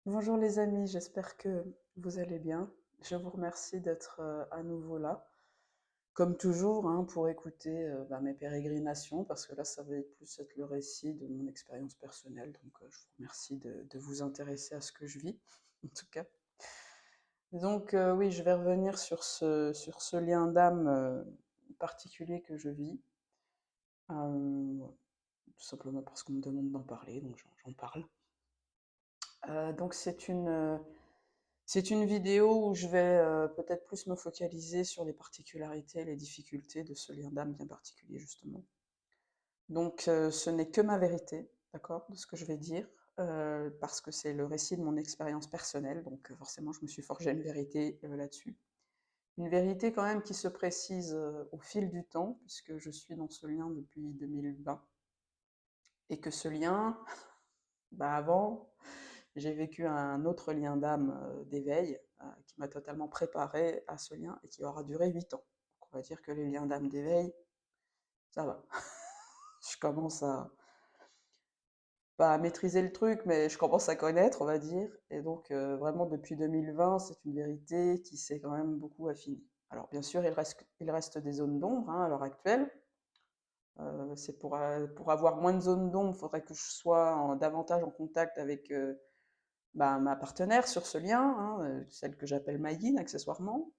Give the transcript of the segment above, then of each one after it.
Bonjour les amis, j'espère que vous allez bien. Je vous remercie d'être à nouveau là, comme toujours, hein, pour écouter mes pérégrinations, parce que là, ça va être plus être le récit de mon expérience personnelle. Donc, je vous remercie de vous intéresser à ce que je vis, en tout cas. Donc, oui, je vais revenir sur ce lien d'âme particulier que je vis, tout simplement parce qu'on me demande d'en parler, donc j'en parle. Donc, c'est une vidéo où je vais peut-être plus me focaliser sur les particularités et les difficultés de ce lien d'âme bien particulier, justement. Donc, ce n'est que ma vérité, d'accord, de ce que je vais dire, parce que c'est le récit de mon expérience personnelle, donc forcément, je me suis forgé une vérité là-dessus. Une vérité quand même qui se précise au fil du temps, puisque je suis dans ce lien depuis 2020, et que ce lien, avant, j'ai vécu un autre lien d'âme d'éveil qui m'a totalement préparé à ce lien et qui aura duré 8 ans. Donc on va dire que les liens d'âme d'éveil, ça va. Je commence à, pas à maîtriser le truc, mais je commence à connaître, on va dire. Et donc vraiment depuis 2020, c'est une vérité qui s'est quand même beaucoup affinée. Alors bien sûr, il reste des zones d'ombre à l'heure actuelle. C'est pour avoir moins de zones d'ombre, il faudrait que je sois davantage en contact avec ma partenaire sur ce lien, hein, celle que j'appelle Maïline accessoirement,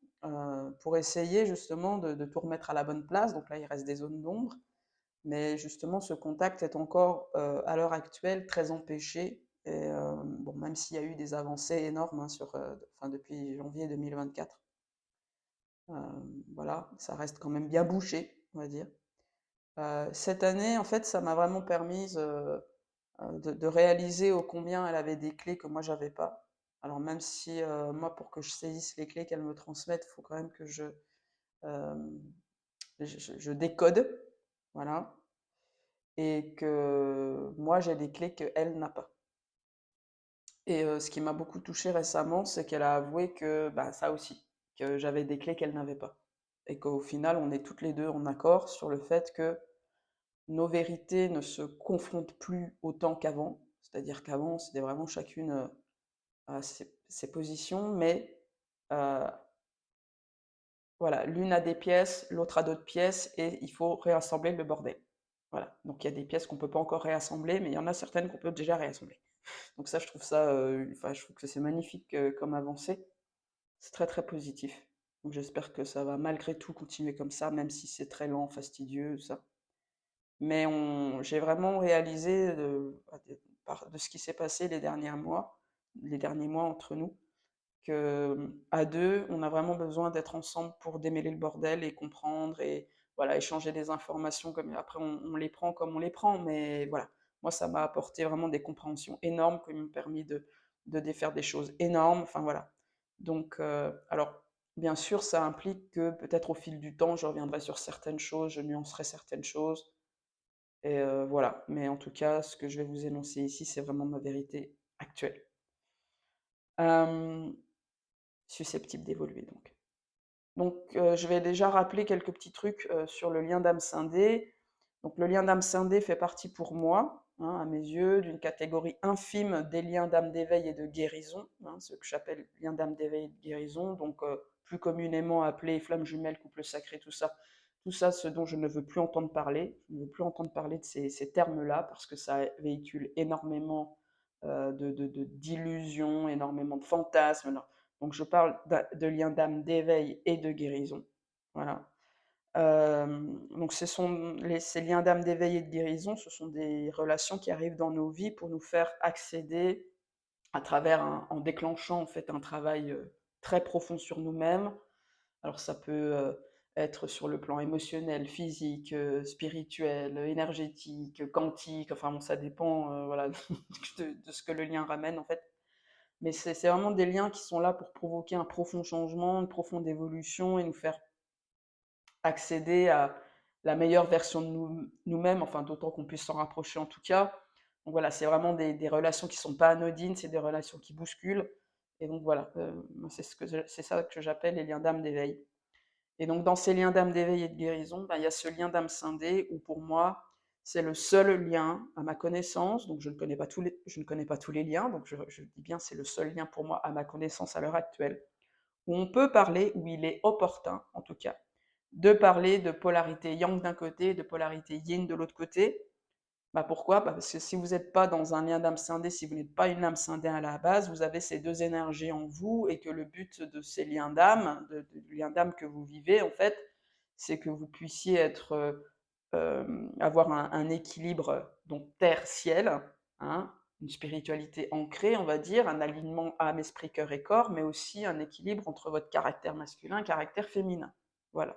pour essayer justement de tout remettre à la bonne place. Donc là, il reste des zones d'ombre, mais justement, ce contact est encore à l'heure actuelle très empêché. Et bon, même s'il y a eu des avancées énormes hein, depuis janvier 2024, euh, voilà, ça reste quand même bien bouché, on va dire. Cette année, en fait, ça m'a vraiment permis de réaliser ô combien elle avait des clés que moi j'avais pas. Alors même si moi, pour que je saisisse les clés qu'elle me transmette, il faut quand même que euh, je décode, voilà, et que moi j'ai des clés qu'elle n'a pas. Et ce qui m'a beaucoup touchée récemment, c'est qu'elle a avoué que bah, ça aussi, que j'avais des clés qu'elle n'avait pas. Et qu'au final, on est toutes les deux en accord sur le fait que nos vérités ne se confrontent plus autant qu'avant. C'est-à-dire qu'avant, c'était vraiment chacune ses positions, mais voilà, l'une a des pièces, l'autre a d'autres pièces, et il faut réassembler le bordel. Voilà, donc il y a des pièces qu'on ne peut pas encore réassembler, mais il y en a certaines qu'on peut déjà réassembler. Donc ça, je trouve ça, enfin, je trouve que c'est magnifique comme avancée. C'est très très positif. Donc j'espère que ça va malgré tout continuer comme ça, même si c'est très lent, fastidieux, tout ça. Mais j'ai vraiment réalisé de ce qui s'est passé les derniers mois entre nous, que à deux, on a vraiment besoin d'être ensemble pour démêler le bordel et comprendre et voilà, échanger des informations comme après on les prend comme on les prend, mais voilà. Moi, ça m'a apporté vraiment des compréhensions énormes qui m'ont permis de défaire des choses énormes. Enfin voilà. Donc, alors, bien sûr, ça implique que peut-être au fil du temps, je reviendrai sur certaines choses, je nuancerai certaines choses. Et voilà. Mais en tout cas, ce que je vais vous énoncer ici, c'est vraiment ma vérité actuelle. Euh, Susceptible d'évoluer donc. Donc, je vais déjà rappeler quelques petits trucs sur le lien d'âme scindé. Donc, le lien d'âme scindé fait partie pour moi, hein, à mes yeux, d'une catégorie infime des liens d'âme d'éveil et de guérison, hein, ce que j'appelle lien d'âme d'éveil et de guérison, donc plus communément appelé flamme jumelle, couple sacré, tout ça, ce dont je ne veux plus entendre parler. Je ne veux plus entendre parler de ces termes-là parce que ça véhicule énormément d'illusions, énormément de fantasmes. Donc je parle de liens d'âme d'éveil et de guérison. Voilà. Donc ces liens d'âme d'éveil et de guérison, ce sont des relations qui arrivent dans nos vies pour nous faire accéder à travers en déclenchant en fait un travail très profond sur nous-mêmes. Alors ça peut être sur le plan émotionnel, physique, spirituel, énergétique, quantique, enfin bon, ça dépend voilà, de ce que le lien ramène en fait. Mais c'est vraiment des liens qui sont là pour provoquer un profond changement, une profonde évolution et nous faire accéder à la meilleure version de nous-mêmes, enfin d'autant qu'on puisse s'en rapprocher en tout cas. Donc voilà, c'est vraiment des relations qui ne sont pas anodines, c'est des relations qui bousculent. Et donc voilà, c'est ça que j'appelle les liens d'âme d'éveil. Et donc dans ces liens d'âme d'éveil et de guérison, ben, il y a ce lien d'âme scindé où pour moi, C'est le seul lien à ma connaissance, donc je ne connais pas tous les liens, donc je dis bien c'est le seul lien pour moi à ma connaissance à l'heure actuelle, où on peut parler, où il est opportun en tout cas, de parler de polarité yang d'un côté, de polarité yin de l'autre côté. Bah pourquoi? Bah parce que si vous n'êtes pas dans un lien d'âme scindée, si vous n'êtes pas une âme scindée à la base, vous avez ces deux énergies en vous et que le but de ces liens d'âme, du lien d'âme que vous vivez en fait, c'est que vous puissiez être, avoir un équilibre donc terre-ciel, hein, une spiritualité ancrée, on va dire, un alignement âme, esprit, cœur et corps, mais aussi un équilibre entre votre caractère masculin et caractère féminin. Voilà.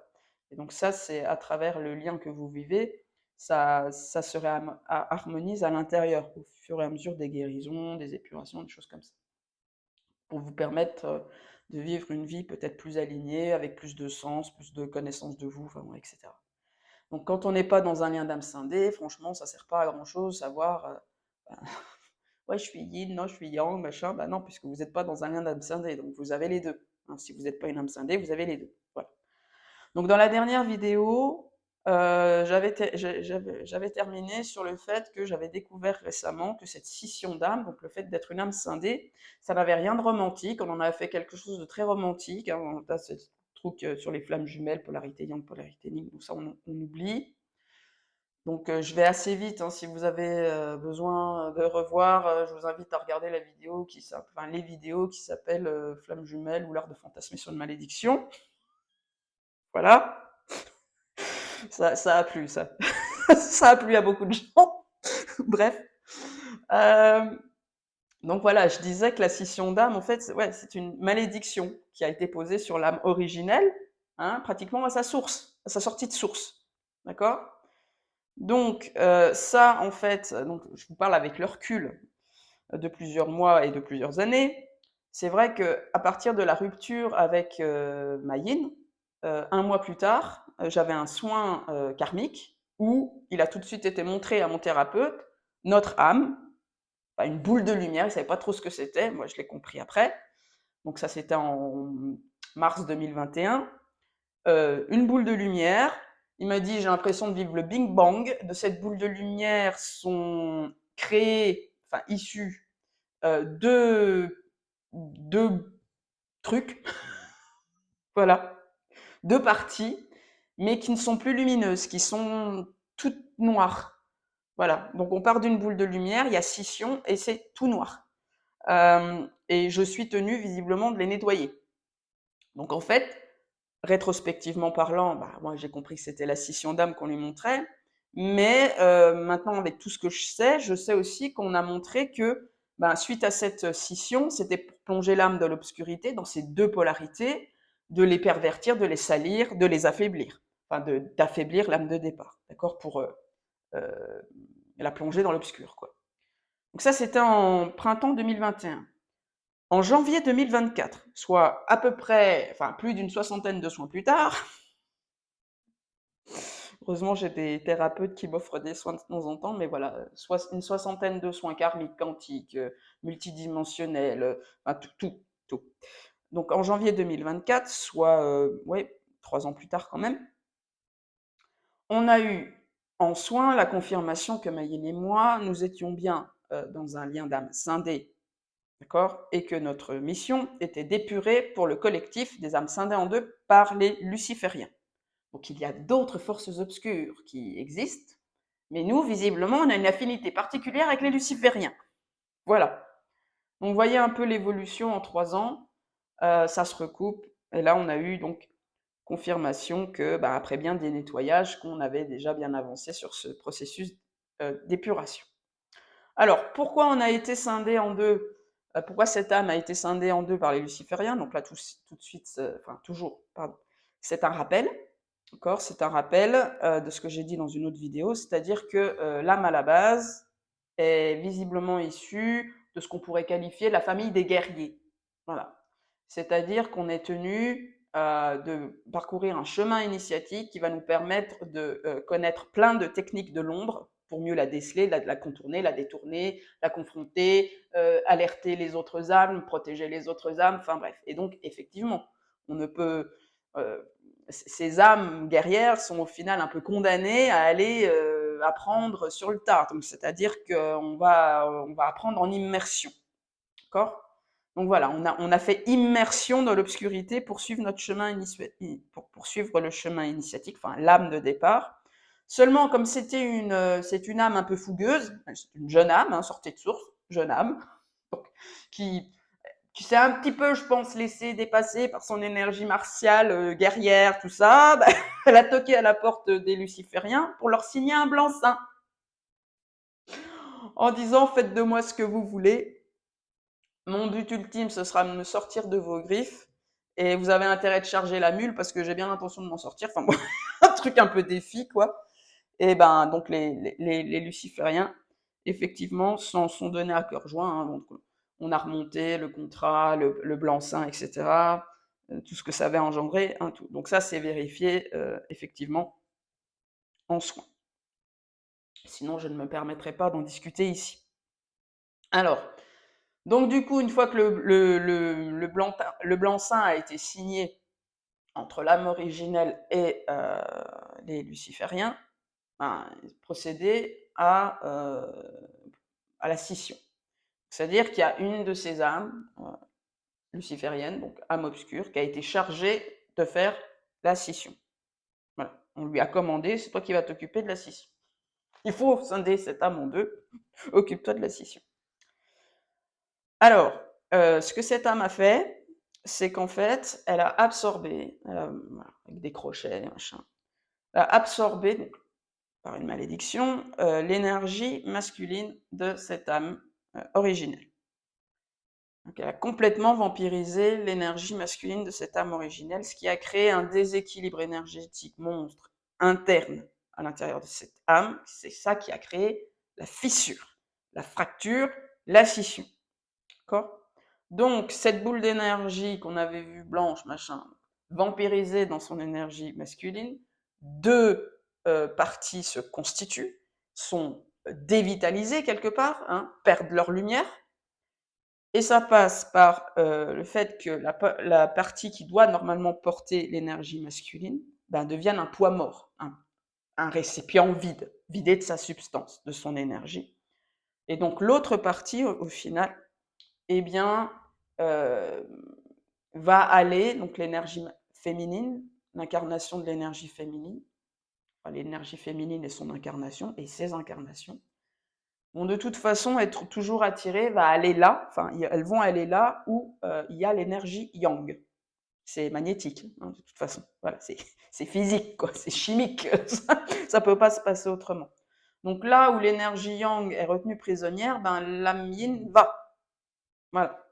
Et donc ça, c'est à travers le lien que vous vivez, ça se harmonise à l'intérieur, au fur et à mesure des guérisons, des épurations, des choses comme ça, pour vous permettre de vivre une vie peut-être plus alignée, avec plus de sens, plus de connaissance de vous, enfin, etc. Donc quand on n'est pas dans un lien d'âme scindé, franchement, ça ne sert pas à grand-chose, savoir, bah, ouais, je suis yin, non, je suis yang, machin, bah non, puisque vous n'êtes pas dans un lien d'âme scindé, donc vous avez les deux, hein. Si vous n'êtes pas une âme scindée, vous avez les deux. Voilà. Donc dans la dernière vidéo, j'avais terminé sur le fait que j'avais découvert récemment que cette scission d'âme, donc le fait d'être une âme scindée, ça n'avait rien de romantique, on en a fait quelque chose de très romantique, hein, on a ce truc sur les flammes jumelles, polarité yang, polarité yin, donc ça on oublie. Donc je vais assez vite, hein, si vous avez besoin de revoir, je vous invite à regarder la vidéo les vidéos qui s'appellent Flammes jumelles ou l'art de fantasmer sur une malédiction. Voilà, ça a plu, ça. Ça a plu à beaucoup de gens. Bref. Donc voilà, je disais que la scission d'âme, en fait, c'est une malédiction qui a été posée sur l'âme originelle, hein, pratiquement à sa source, à sa sortie de source. D'accord? Donc ça, en fait, donc je vous parle avec le recul de plusieurs mois et de plusieurs années. C'est vrai que à partir de la rupture avec ma yin, un mois plus tard, j'avais un soin karmique où il a tout de suite été montré à mon thérapeute notre âme, une boule de lumière. Il ne savait pas trop ce que c'était. Moi, je l'ai compris après. Donc ça, c'était en mars 2021. Une boule de lumière. Il m'a dit, j'ai l'impression de vivre le Big Bang. De cette boule de lumière sont créés, enfin issus, deux trucs, voilà, deux parties, mais qui ne sont plus lumineuses, qui sont toutes noires. Voilà, donc on part d'une boule de lumière, il y a scission et c'est tout noir. Et je suis tenue visiblement de les nettoyer. Donc en fait, rétrospectivement parlant, bah, moi j'ai compris que c'était la scission d'âme qu'on lui montrait, mais maintenant avec tout ce que je sais aussi qu'on a montré que bah, suite à cette scission, c'était pour plonger l'âme dans l'obscurité, dans ces deux polarités, de les pervertir, de les salir, de les affaiblir, enfin d'affaiblir l'âme de départ, d'accord, pour la plonger dans l'obscur, quoi. Donc ça, c'était en printemps 2021. En janvier 2024, soit à peu près, enfin plus d'une soixantaine de soins plus tard, heureusement j'ai des thérapeutes qui m'offrent des soins de temps en temps, mais voilà, une soixantaine de soins karmiques, quantiques, multidimensionnels, enfin, tout. Donc en janvier 2024, soit ouais, 3 ans plus tard quand même, on a eu en soins la confirmation que Mayenne et moi, nous étions bien dans un lien d'âme scindé, d'accord, et que notre mission était d'épurer pour le collectif des âmes scindées en deux par les lucifériens. Donc il y a d'autres forces obscures qui existent, mais nous, visiblement, on a une affinité particulière avec les lucifériens. Voilà. Donc vous voyez un peu l'évolution en 3 ans, ça se recoupe, et là on a eu donc confirmation que, bah, après bien des nettoyages, qu'on avait déjà bien avancé sur ce processus d'épuration. Alors, pourquoi on a été scindé en deux? Pourquoi cette âme a été scindée en deux par les lucifériens? Donc là, tout de suite, enfin toujours, pardon, c'est un rappel, d'accord? C'est un rappel de ce que j'ai dit dans une autre vidéo, c'est-à-dire que l'âme à la base est visiblement issue de ce qu'on pourrait qualifier la famille des guerriers. Voilà. C'est-à-dire qu'on est tenu de parcourir un chemin initiatique qui va nous permettre de connaître plein de techniques de l'ombre pour mieux la déceler, la contourner, la détourner, la confronter, alerter les autres âmes, protéger les autres âmes, enfin bref. Et donc, effectivement, on ne peut... ces âmes guerrières sont au final un peu condamnées à aller apprendre sur le tard. Donc, c'est-à-dire qu'on on va apprendre en immersion. D'accord? Donc voilà, on a fait immersion dans l'obscurité pour suivre notre chemin pour poursuivre le chemin initiatique, enfin l'âme de départ. Seulement, comme c'est une âme un peu fougueuse, c'est une jeune âme, hein, sortie de source, jeune âme, donc, qui, qui s'est un petit peu, je pense, laissée dépasser par son énergie martiale, guerrière, tout ça, bah, elle a toqué à la porte des Lucifériens pour leur signer un blanc-seing en disant faites de moi ce que vous voulez. Mon but ultime, ce sera de me sortir de vos griffes. Et vous avez intérêt de charger la mule parce que j'ai bien l'intention de m'en sortir. Enfin, bon, un truc un peu défi, quoi. Et ben, donc, les Lucifériens, effectivement, s'en sont donnés à cœur joie. Hein. Donc, on a remonté le contrat, le blanc-seing, etc. Tout ce que ça avait engendré. Hein, tout. Donc, ça, c'est vérifié, effectivement, en soin. Sinon, je ne me permettrai pas d'en discuter ici. Alors, donc du coup, une fois que le blanc-seing a été signé entre l'âme originelle et les lucifériens, ben, procéder à la scission. C'est-à-dire qu'il y a une de ces âmes lucifériennes, donc âme obscure, qui a été chargée de faire la scission. Voilà. On lui a commandé, c'est toi qui vas t'occuper de la scission. Il faut scinder cette âme en deux, occupe-toi de la scission. Alors, ce que cette âme a fait, c'est qu'en fait, elle a absorbé, voilà, avec des crochets, machin, elle a absorbé, donc, par une malédiction, l'énergie masculine de cette âme originelle. Donc, elle a complètement vampirisé l'énergie masculine de cette âme originelle, ce qui a créé un déséquilibre énergétique monstre interne à l'intérieur de cette âme. C'est ça qui a créé la fissure, la fracture, la scission. D'accord? Donc, cette boule d'énergie qu'on avait vue blanche, machin, vampirisée dans son énergie masculine, deux parties se constituent, sont dévitalisées quelque part, hein, perdent leur lumière, et ça passe par le fait que la partie qui doit normalement porter l'énergie masculine ben, devienne un poids mort, un récipient vide, vidé de sa substance, de son énergie. Et donc l'autre partie, au final, eh bien, va aller, donc l'énergie féminine, l'incarnation de l'énergie féminine, enfin, l'énergie féminine et son incarnation, et ses incarnations, vont de toute façon être toujours attirées, va aller là, enfin, elles vont aller là où il y a l'énergie yang. C'est magnétique, hein, de toute façon. Voilà, c'est physique, quoi, c'est chimique, ça ne peut pas se passer autrement. Donc là où l'énergie yang est retenue prisonnière, ben, l'âme yin va. Voilà.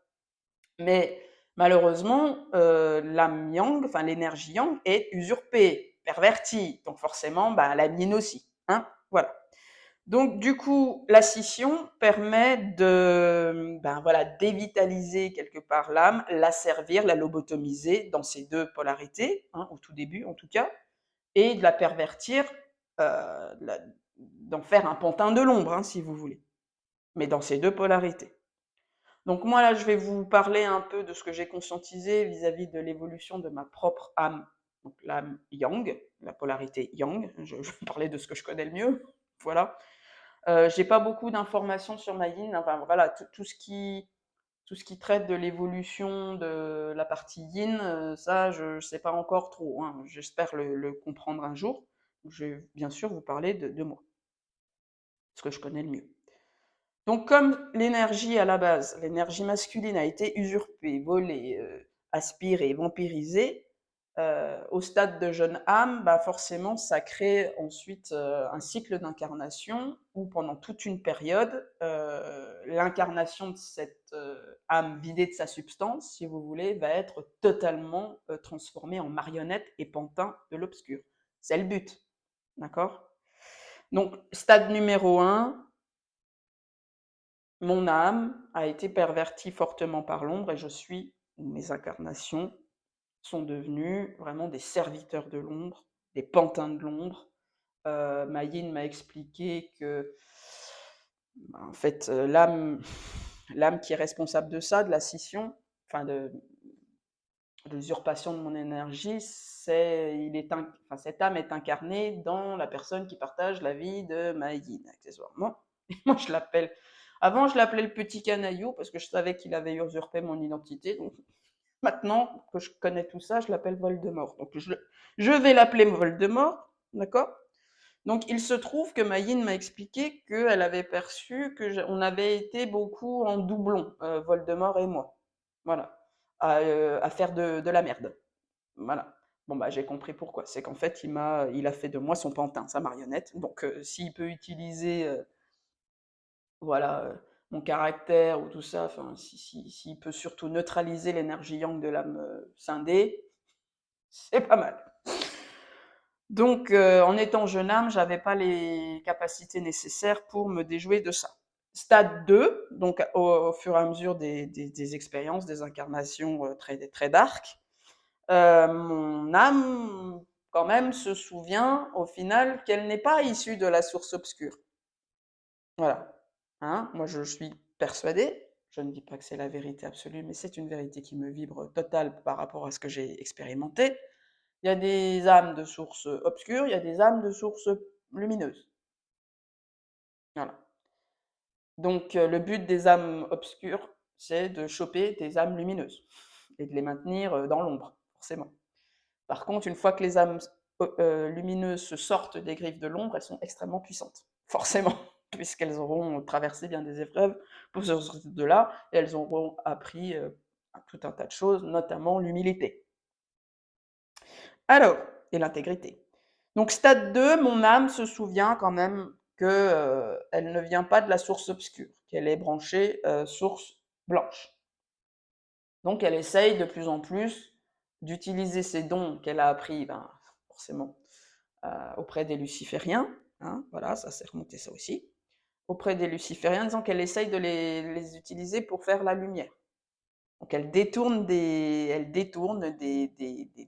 Mais malheureusement, l'âme yang, enfin l'énergie yang, est usurpée, pervertie. Donc forcément, bah, la yin aussi. Hein, voilà. Donc du coup, la scission permet de ben, voilà, dévitaliser quelque part l'âme, la servir, la lobotomiser dans ses deux polarités, hein, au tout début en tout cas, et de la pervertir, d'en faire un pantin de l'ombre, hein, si vous voulez, mais dans ses deux polarités. Donc moi, là, je vais vous parler un peu de ce que j'ai conscientisé vis-à-vis de l'évolution de ma propre âme, donc l'âme yang, la polarité yang. Je vais parler de ce que je connais le mieux, voilà. J'ai pas beaucoup d'informations sur ma yin, enfin voilà, tout ce qui traite de l'évolution de la partie yin, ça, je sais pas encore trop, hein. J'espère le comprendre un jour. Je vais bien sûr vous parler de moi, ce que je connais le mieux. Donc, comme l'énergie à la base, l'énergie masculine a été usurpée, volée, aspirée, vampirisée, au stade de jeune âme, bah forcément, ça crée ensuite un cycle d'incarnation où pendant toute une période, l'incarnation de cette âme vidée de sa substance, si vous voulez, va être totalement transformée en marionnette et pantin de l'obscur. C'est le but, d'accord? Donc, stade numéro 1, mon âme a été pervertie fortement par l'ombre et mes incarnations sont devenues vraiment des serviteurs de l'ombre, des pantins de l'ombre. Ma yin m'a expliqué que, en fait, l'âme qui est responsable de ça, de la scission, enfin l'usurpation de mon énergie, cette âme est incarnée dans la personne qui partage la vie de ma yin, accessoirement. Et moi, avant, je l'appelais le petit canaillou parce que je savais qu'il avait usurpé mon identité. Donc, maintenant que je connais tout ça, je l'appelle Voldemort. Donc, je vais l'appeler Voldemort, d'accord? Donc, il se trouve que ma yin m'a expliqué qu'elle avait perçu on avait été beaucoup en doublon, Voldemort et moi. Voilà. À faire de la merde. Voilà. Bon, bah, j'ai compris pourquoi. C'est qu'en fait, il a fait de moi son pantin, sa marionnette. Donc, s'il peut utiliser, voilà, mon caractère ou tout ça, enfin, s'il peut surtout neutraliser l'énergie yang de l'âme scindée, c'est pas mal. Donc, en étant jeune âme, j'avais pas les capacités nécessaires pour me déjouer de ça. Stade 2, donc au fur et à mesure des expériences, des incarnations très dark, mon âme, quand même, se souvient au final qu'elle n'est pas issue de la source obscure. Voilà. Hein, moi, je suis persuadée, je ne dis pas que c'est la vérité absolue, mais c'est une vérité qui me vibre totale par rapport à ce que j'ai expérimenté. Il y a des âmes de source obscure, il y a des âmes de source lumineuse. Voilà. Donc, le but des âmes obscures, c'est de choper des âmes lumineuses et de les maintenir dans l'ombre, forcément. Par contre, une fois que les âmes lumineuses se sortent des griffes de l'ombre, elles sont extrêmement puissantes, forcément, puisqu'elles auront traversé bien des épreuves pour se sortir de là, et elles auront appris tout un tas de choses, notamment l'humilité. Alors, et l'intégrité. Donc, stade 2, mon âme se souvient quand même qu'elle ne vient pas de la source obscure, qu'elle est branchée source blanche. Donc, elle essaye de plus en plus d'utiliser ces dons qu'elle a appris, forcément, auprès des lucifériens. Hein, voilà, ça s'est remonté ça aussi. Auprès des lucifériens, disant qu'elle essaye de les utiliser pour faire la lumière. Donc, elle détourne des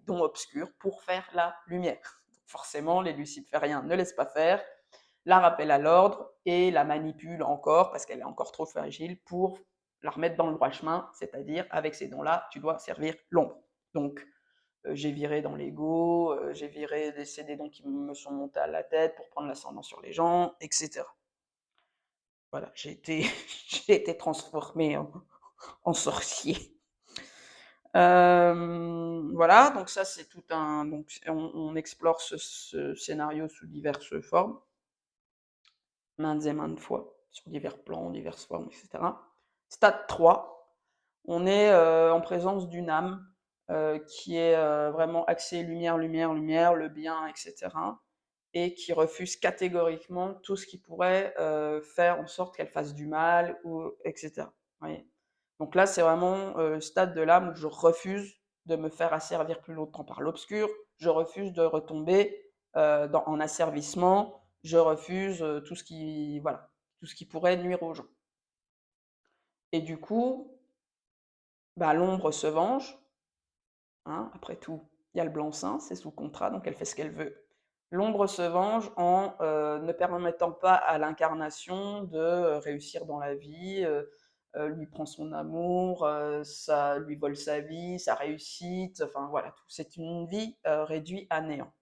dons obscurs pour faire la lumière. Donc, forcément, les lucifériens ne laissent pas faire, la rappellent à l'ordre et la manipulent encore parce qu'elle est encore trop fragile pour la remettre dans le droit chemin, c'est-à-dire avec ces dons-là, tu dois servir l'ombre. Donc, j'ai viré dans l'ego, j'ai viré des dons qui me sont montés à la tête pour prendre l'ascendant sur les gens, etc. Voilà, j'ai été, j'ai été transformée en sorcier. Voilà, donc ça c'est tout un. Donc on explore ce scénario sous diverses formes, maintes et maintes fois, sur divers plans, diverses formes, etc. Stade 3, on est en présence d'une âme qui est vraiment axée lumière, lumière, lumière, le bien, etc. Et qui refuse catégoriquement tout ce qui pourrait faire en sorte qu'elle fasse du mal, ou, etc. Vous voyez. Donc là, c'est vraiment le stade de l'âme où je refuse de me faire asservir plus longtemps par l'obscur, je refuse de retomber en asservissement, je refuse tout ce qui pourrait nuire aux gens. Et du coup, l'ombre se venge, hein, après tout, il y a le blanc-seing, c'est sous contrat, donc elle fait ce qu'elle veut. L'ombre se venge en ne permettant pas à l'incarnation de réussir dans la vie, lui prend son amour, ça lui vole sa vie, sa réussite, enfin voilà, tout. C'est une vie réduite à néant.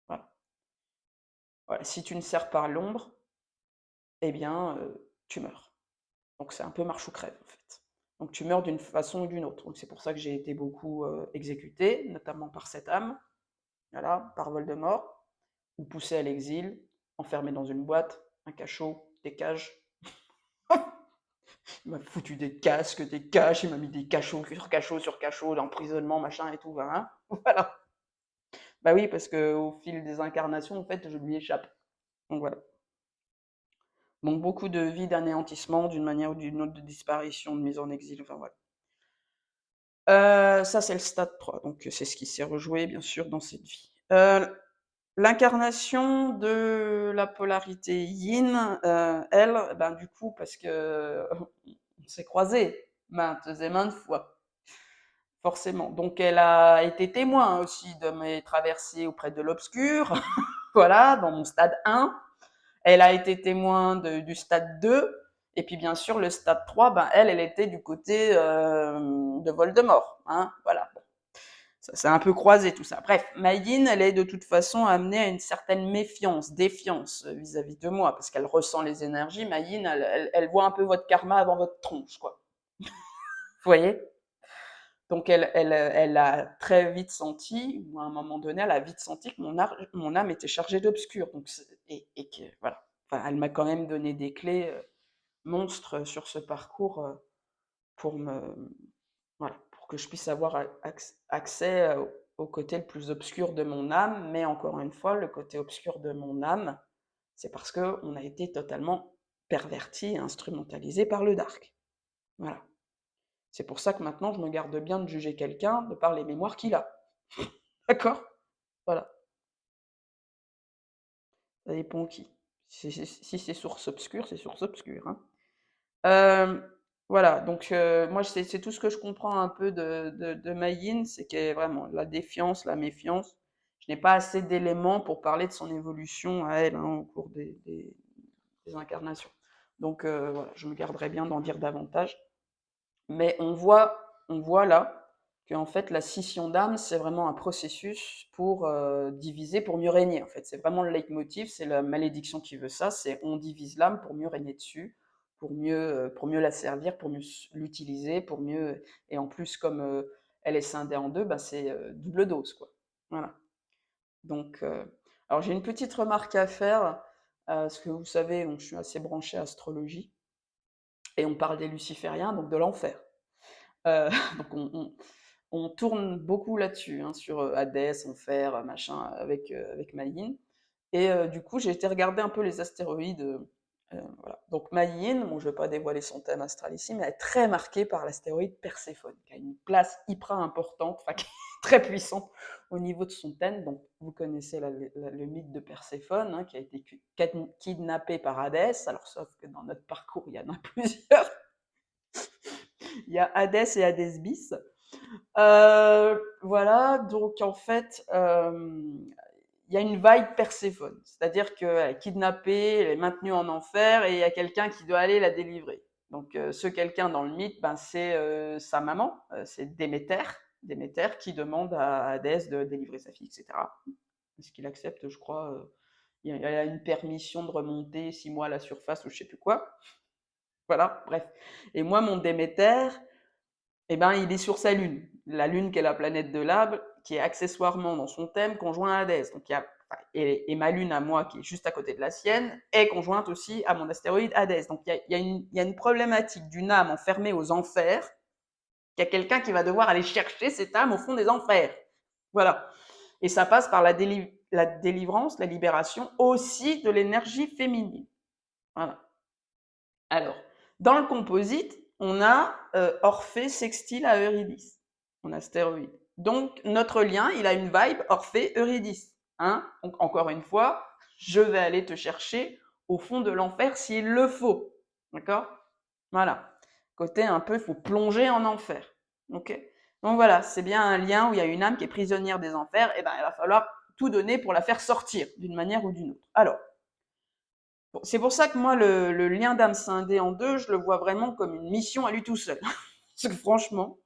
Voilà. Voilà. Si tu ne sers pas l'ombre, eh bien, tu meurs. Donc c'est un peu marche ou crève en fait. Donc tu meurs d'une façon ou d'une autre. Donc c'est pour ça que j'ai été beaucoup exécuté, notamment par cette âme, voilà, par Voldemort, ou poussé à l'exil, enfermé dans une boîte, un cachot, des cages. Il m'a foutu des casques, des cages, il m'a mis des cachots sur cachots sur cachots, d'emprisonnement, machin et tout, hein. Voilà. Bah oui, parce qu'au fil des incarnations, en fait, je lui échappe. Donc voilà. Donc beaucoup de vies d'anéantissement, d'une manière ou d'une autre, de disparition, de mise en exil, enfin voilà. Ça, c'est le stade 3, donc c'est ce qui s'est rejoué, bien sûr, dans cette vie. L'incarnation de la polarité yin, elle, du coup, parce que on s'est croisés maintes et maintes fois, forcément. Donc elle a été témoin aussi de mes traversées auprès de l'obscur, voilà, dans mon stade 1. Elle a été témoin du stade 2, et puis bien sûr le stade 3, elle était du côté de Voldemort, hein, voilà. Ça s'est un peu croisé tout ça. Bref, ma yin, elle est de toute façon amenée à une certaine méfiance, défiance vis-à-vis de moi, parce qu'elle ressent les énergies. Ma yin, elle voit un peu votre karma avant votre tronche, quoi. Vous voyez? Donc elle a très vite senti, ou à un moment donné, elle a vite senti que mon âme était chargée d'obscur. Et que voilà. Enfin, elle m'a quand même donné des clés monstres sur ce parcours pour me voilà, pour que je puisse avoir accès au côté le plus obscur de mon âme. Mais encore une fois, le côté obscur de mon âme, c'est parce qu'on a été totalement perverti et instrumentalisé par le dark. Voilà. C'est pour ça que maintenant, je me garde bien de juger quelqu'un de par les mémoires qu'il a. D'accord? Voilà. Ça dépend qui. Si c'est source obscure, c'est source obscure. Hein. Euh, voilà, donc moi, c'est tout ce que je comprends un peu de ma yin, c'est qu'il y a vraiment la défiance, la méfiance. Je n'ai pas assez d'éléments pour parler de son évolution à elle au cours des incarnations. Donc voilà, je me garderai bien d'en dire davantage. Mais on voit là qu'en fait, la scission d'âme, c'est vraiment un processus pour diviser, pour mieux régner. En fait, c'est vraiment le leitmotiv, c'est la malédiction qui veut ça, c'est on divise l'âme pour mieux régner dessus, pour mieux la servir, pour mieux l'utiliser, pour mieux... Et en plus, comme elle est scindée en deux, bah, c'est double dose, quoi. Voilà. Donc, alors j'ai une petite remarque à faire, parce que vous savez, donc, je suis assez branché à astrologie, et on parle des lucifériens, donc de l'enfer. Euh, donc on tourne beaucoup là-dessus, hein, sur Hadès, Enfer, machin, avec Maïn. Et du coup, j'ai été regarder un peu les astéroïdes. Voilà. Donc Maïn, bon, je ne vais pas dévoiler son thème astral ici, mais elle est très marquée par l'astéroïde Perséphone, qui a une place hyper importante, enfin qui est très puissante au niveau de son thème. Donc vous connaissez le mythe de Perséphone, hein, qui a été kidnappé par Hadès. Alors sauf que dans notre parcours, il y en a plusieurs. Il y a Hadès et Hadès bis. Voilà, donc en fait, il y a une vibe Perséphone, c'est-à-dire qu'elle est kidnappée, elle est maintenue en enfer et il y a quelqu'un qui doit aller la délivrer. Donc ce quelqu'un dans le mythe, ben, c'est sa maman, c'est Déméter qui demande à Hadès de délivrer sa fille, etc. Est-ce qu'il accepte, je crois, il a une permission de remonter 6 mois à la surface ou je sais plus quoi. Voilà, bref. Et moi, mon Déméter, eh ben, il est sur sa lune. La lune qui est la planète de l'arbre, qui est accessoirement dans son thème conjoint à Hadès. Donc, et ma lune à moi, qui est juste à côté de la sienne, est conjointe aussi à mon astéroïde Hadès. Donc il y a une problématique d'une âme enfermée aux enfers, qu'il y a quelqu'un qui va devoir aller chercher cette âme au fond des enfers. Voilà. Et ça passe par la délivrance, la libération aussi de l'énergie féminine. Voilà. Alors, dans le composite, on a Orphée sextile à Eurydice, en astéroïde. Donc, notre lien, il a une vibe Orphée-Eurydice. Hein. Donc, encore une fois, je vais aller te chercher au fond de l'enfer s'il le faut. D'accord? Voilà. Côté un peu, il faut plonger en enfer. Ok? Donc voilà, c'est bien un lien où il y a une âme qui est prisonnière des enfers, et ben il va falloir tout donner pour la faire sortir d'une manière ou d'une autre. Alors, bon, c'est pour ça que moi, le lien d'âme scindé en deux, je le vois vraiment comme une mission à lui tout seul. Parce que franchement,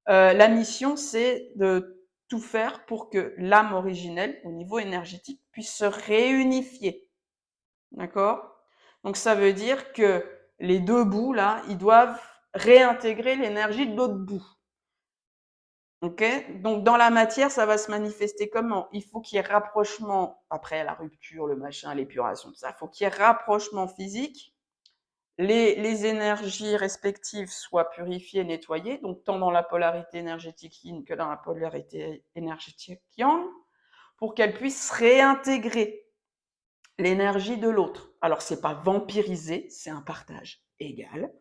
la mission, c'est de tout faire pour que l'âme originelle, au niveau énergétique, puisse se réunifier. D'accord? Donc ça veut dire que les deux bouts, là, ils doivent réintégrer l'énergie de l'autre bout. Ok? Donc dans la matière, ça va se manifester comment? Il faut qu'il y ait rapprochement, après la rupture, le machin, l'épuration, tout ça, il faut qu'il y ait rapprochement physique, les énergies respectives soient purifiées, nettoyées, donc tant dans la polarité énergétique yin que dans la polarité énergétique yang, pour qu'elles puissent réintégrer l'énergie de l'autre. Alors c'est pas vampiriser, c'est un partage égal.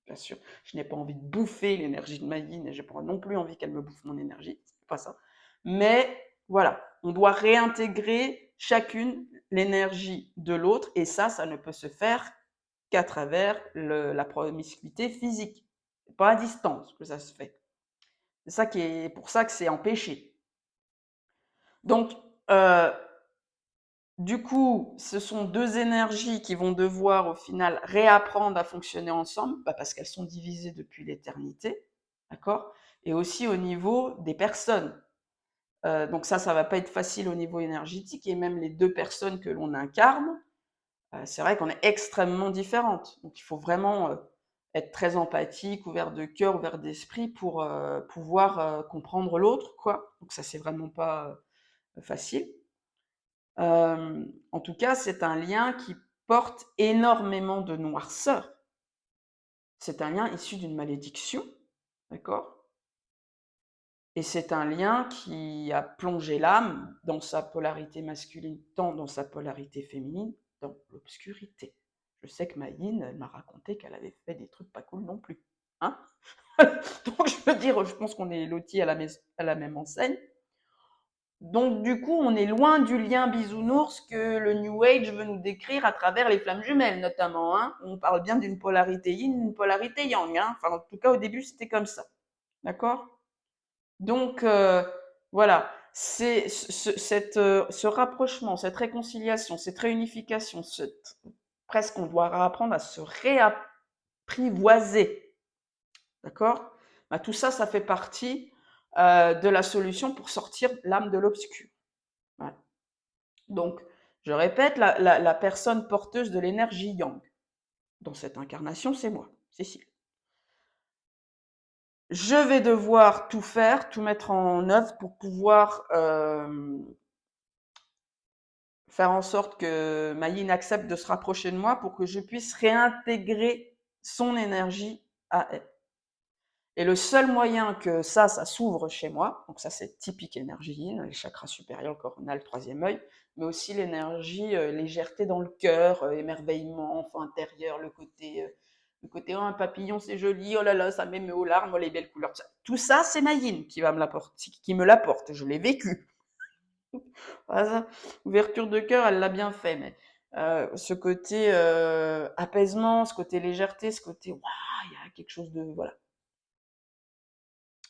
Bien sûr, je n'ai pas envie de bouffer l'énergie de ma yin et je n'ai pas non plus envie qu'elle me bouffe mon énergie, c'est pas ça. Mais voilà, on doit réintégrer chacune l'énergie de l'autre et ça ne peut se faire qu'à travers la promiscuité physique. C'est pas à distance que ça se fait. C'est ça qui est pour ça que c'est empêché. Donc, du coup, ce sont deux énergies qui vont devoir au final réapprendre à fonctionner ensemble, parce qu'elles sont divisées depuis l'éternité. d'accord? Et aussi au niveau des personnes. Donc ça va pas être facile au niveau énergétique et même les 2 personnes que l'on incarne, c'est vrai qu'on est extrêmement différentes. Donc il faut vraiment, être très empathique, ouvert de cœur, ouvert d'esprit pour, pouvoir, comprendre l'autre, quoi. Donc ça, c'est vraiment pas, facile. En tout cas, c'est un lien qui porte énormément de noirceur. C'est un lien issu d'une malédiction, d'accord? Et c'est un lien qui a plongé l'âme dans sa polarité masculine, tant dans sa polarité féminine, dans l'obscurité. Je sais que Maïline, elle m'a raconté qu'elle avait fait des trucs pas cool non plus. Hein. Donc je veux dire, je pense qu'on est lotis à la même enseigne. Donc du coup, on est loin du lien bisounours que le New Age veut nous décrire à travers les flammes jumelles, notamment. Hein. On parle bien d'une polarité yin, une polarité yang. Hein. Enfin, en tout cas, au début, c'était comme ça. D'accord. Donc, voilà, c'est ce rapprochement, cette réconciliation, cette réunification, presque on doit apprendre à se réapprivoiser, d'accord? Bah, tout ça, ça fait partie de la solution pour sortir l'âme de l'obscur. Voilà. Donc, je répète, la personne porteuse de l'énergie yang, dans cette incarnation, c'est moi, Cécile. Je vais devoir tout faire, tout mettre en œuvre pour pouvoir faire en sorte que Maïline accepte de se rapprocher de moi pour que je puisse réintégrer son énergie à elle. Et le seul moyen que ça s'ouvre chez moi, donc ça c'est typique énergie yin, les chakras supérieurs, le coronal, le troisième œil, mais aussi l'énergie légèreté dans le cœur, émerveillement, enfant intérieur, le côté oh, un papillon c'est joli, oh là là ça m'émeut aux larmes, oh les belles couleurs. Tout ça c'est Maïline qui me l'apporte, je l'ai vécu. Voilà, ouverture de cœur, elle l'a bien fait, mais ce côté apaisement, ce côté légèreté, ce côté waouh, il y a quelque chose de voilà.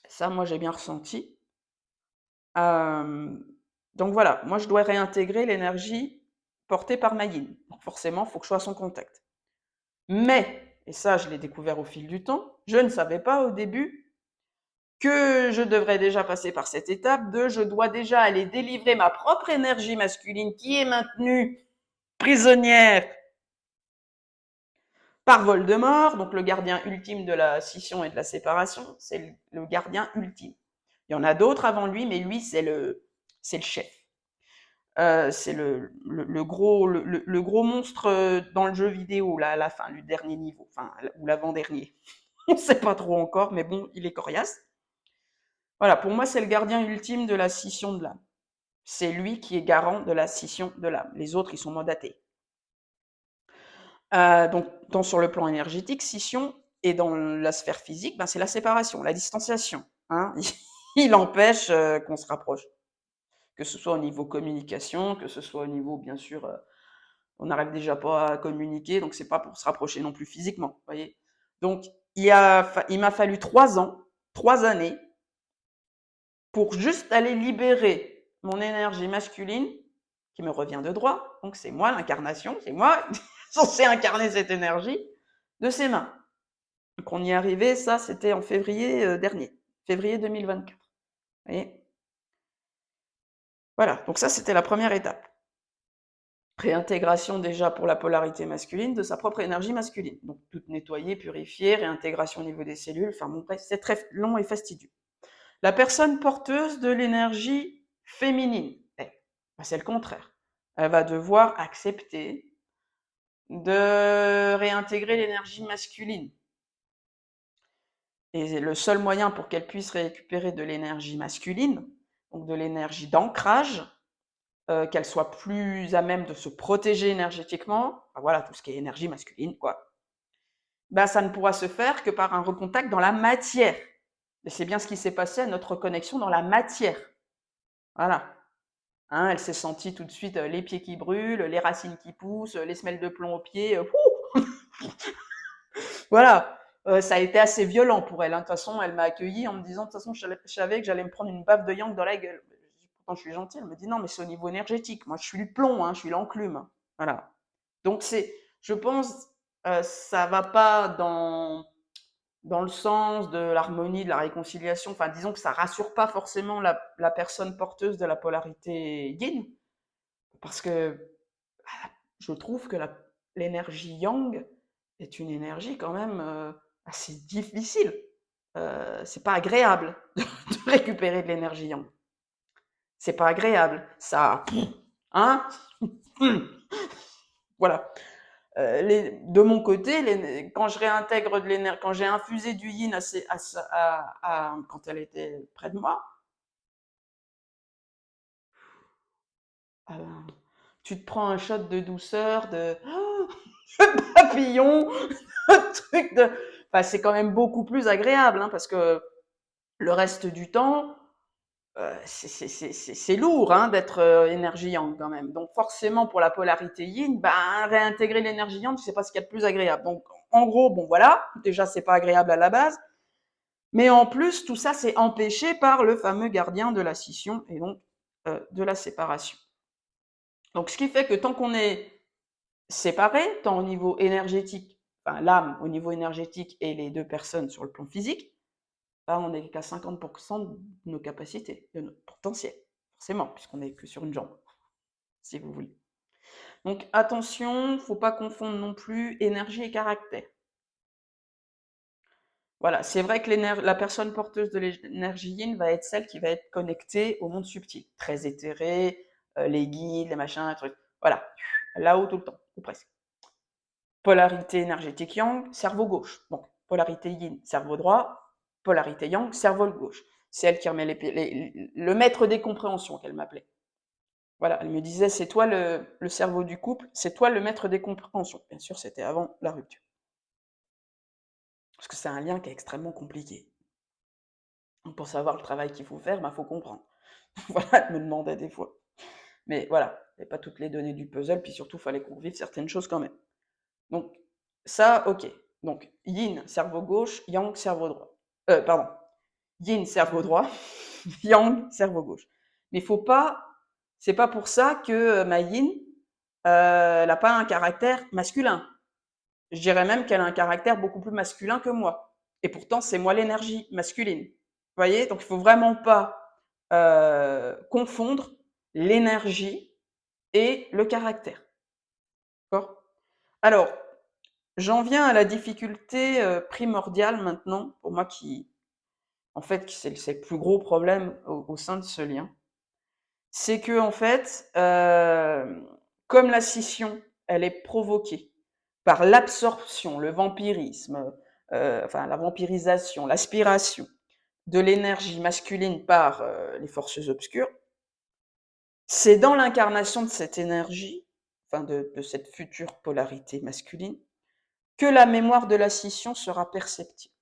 Ça, moi, j'ai bien ressenti. Donc voilà, moi, je dois réintégrer l'énergie portée par Mayine. Donc forcément, il faut que je sois à son contact. Mais, et ça, je l'ai découvert au fil du temps, je ne savais pas au début que je devrais déjà passer par cette étape de je dois déjà aller délivrer ma propre énergie masculine qui est maintenue prisonnière par Voldemort, donc le gardien ultime de la scission et de la séparation, c'est le gardien ultime. Il y en a d'autres avant lui, mais lui, c'est le chef. C'est le gros monstre dans le jeu vidéo, là, à la fin, le dernier niveau, enfin, ou l'avant-dernier. On ne sait pas trop encore, mais bon, il est coriace. Voilà, pour moi, c'est le gardien ultime de la scission de l'âme. C'est lui qui est garant de la scission de l'âme. Les autres, ils sont mandatés. Donc, tant sur le plan énergétique, scission, et dans la sphère physique, ben, c'est la séparation, la distanciation. Hein. Il empêche qu'on se rapproche. Que ce soit au niveau communication, que ce soit au niveau, bien sûr, on n'arrive déjà pas à communiquer, donc c'est pas pour se rapprocher non plus physiquement. Voyez. Donc, il m'a fallu 3 ans, 3 années, pour juste aller libérer mon énergie masculine, qui me revient de droit. Donc, c'est moi l'incarnation, c'est moi censé incarner cette énergie de ses mains. Donc, on y est arrivé, ça, c'était en février dernier, février 2024. Vous voyez. Voilà, donc ça, c'était la première étape. Réintégration déjà pour la polarité masculine de sa propre énergie masculine. Donc, tout nettoyer, purifier, réintégration au niveau des cellules. Enfin, bon, bref, c'est très long et fastidieux. La personne porteuse de l'énergie féminine, c'est le contraire. Elle va devoir accepter de réintégrer l'énergie masculine. Et le seul moyen pour qu'elle puisse récupérer de l'énergie masculine, donc de l'énergie d'ancrage, qu'elle soit plus à même de se protéger énergétiquement, enfin, voilà, tout ce qui est énergie masculine, quoi. Ben, ça ne pourra se faire que par un recontact dans la matière. Et c'est bien ce qui s'est passé à notre connexion dans la matière. Voilà. Hein, elle s'est sentie tout de suite les pieds qui brûlent, les racines qui poussent, les semelles de plomb aux pieds. Voilà. Ça a été assez violent pour elle. Hein. De toute façon, elle m'a accueillie en me disant, de toute façon, je savais que j'allais me prendre une baffe de yang dans la gueule. Pourtant, je suis gentille. Elle me dit, non, mais c'est au niveau énergétique. Moi, je suis le plomb, hein, je suis l'enclume. Voilà. Donc, je pense, ça va pas dans dans le sens de l'harmonie, de la réconciliation. Enfin, disons que ça rassure pas forcément la personne porteuse de la polarité yin, parce que je trouve que l'énergie yang est une énergie quand même assez difficile. C'est pas agréable de récupérer de l'énergie yang. C'est pas agréable. Ça, hein? Voilà. De mon côté, quand je réintègre de l'énergie, quand j'ai infusé du yin quand elle était près de moi, euh, tu te prends un shot de douceur, de papillon, un truc de. Enfin, c'est quand même beaucoup plus agréable, hein, parce que le reste du temps, c'est lourd hein, d'être énergie yang quand même. Donc forcément pour la polarité yin, ben, réintégrer l'énergie yang, c'est pas ce qu'il y a de plus agréable. Donc en gros, bon voilà, déjà c'est pas agréable à la base, mais en plus tout ça c'est empêché par le fameux gardien de la scission et donc de la séparation. Donc ce qui fait que tant qu'on est séparés, tant au niveau énergétique, enfin l'âme au niveau énergétique et les deux personnes sur le plan physique, ben, on n'est qu'à 50% de nos capacités, de notre potentiel, forcément, puisqu'on n'est que sur une jambe, si vous voulez. Donc attention, il ne faut pas confondre non plus énergie et caractère. Voilà, c'est vrai que la personne porteuse de l'énergie yin va être celle qui va être connectée au monde subtil, très éthéré, les guides, les machins, les trucs. Voilà, là-haut tout le temps, ou presque. Polarité énergétique yang, cerveau gauche. Donc, polarité yin, cerveau droit. Polarité yang, cerveau gauche. C'est elle qui remet le maître des compréhensions qu'elle m'appelait. Voilà, elle me disait, c'est toi le cerveau du couple, c'est toi le maître des compréhensions. Bien sûr, c'était avant la rupture. Parce que c'est un lien qui est extrêmement compliqué. Donc, pour savoir le travail qu'il faut faire, il faut comprendre. Voilà, elle me demandait des fois. Mais voilà, il n'y avait pas toutes les données du puzzle, puis surtout, il fallait qu'on vive certaines choses quand même. Donc, ça, ok. Donc, yin, cerveau gauche, yang, cerveau droit. Pardon. Yin, cerveau droit, yang, cerveau gauche. Mais faut pas, c'est pas pour ça que ma yin, elle n'a pas un caractère masculin. Je dirais même qu'elle a un caractère beaucoup plus masculin que moi. Et pourtant, c'est moi l'énergie masculine. Vous voyez? Donc, il faut vraiment pas confondre l'énergie et le caractère. D'accord? Alors, j'en viens à la difficulté primordiale maintenant, pour moi en fait, c'est le plus gros problème au sein de ce lien. C'est que, en fait, comme la scission, elle est provoquée par l'absorption, le vampirisme, enfin la vampirisation, l'aspiration de l'énergie masculine par les forces obscures, c'est dans l'incarnation de cette énergie, enfin de cette future polarité masculine, que la mémoire de la scission sera perceptible.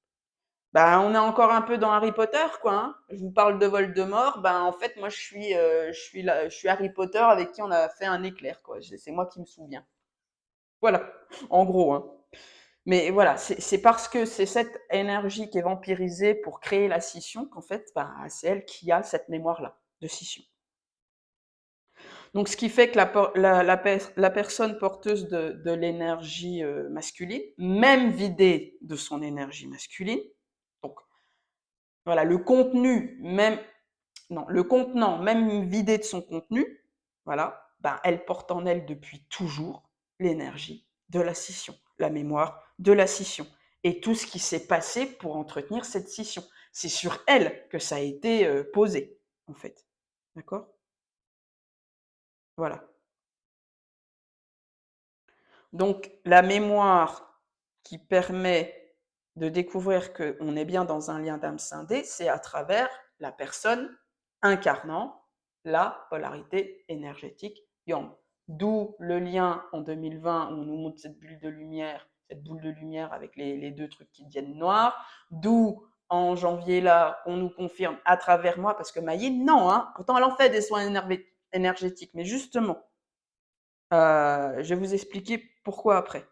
Ben, on est encore un peu dans Harry Potter, quoi. Hein. Je vous parle de Voldemort. Ben, en fait, moi, je suis Harry Potter avec qui on a fait un éclair, quoi. C'est moi qui me souviens. Voilà, en gros. Hein. Mais voilà, c'est parce que c'est cette énergie qui est vampirisée pour créer la scission qu'en fait, ben, c'est elle qui a cette mémoire-là de scission. Donc, ce qui fait que la personne porteuse de l'énergie masculine, même vidée de son énergie masculine, donc voilà, le contenu, même, non, le contenant, même vidé de son contenu, voilà, ben, elle porte en elle depuis toujours l'énergie de la scission, la mémoire de la scission et tout ce qui s'est passé pour entretenir cette scission. C'est sur elle que ça a été posé, en fait. D'accord? Voilà. Donc, la mémoire qui permet de découvrir qu'on est bien dans un lien d'âme scindée, c'est à travers la personne incarnant la polarité énergétique yang. D'où le lien en 2020 où on nous montre cette boule de lumière avec les deux trucs qui deviennent noirs. D'où en janvier là, on nous confirme à travers moi, parce que Maïe, non, hein, pourtant elle en fait des soins énergétiques, mais justement, je vais vous expliquer pourquoi après.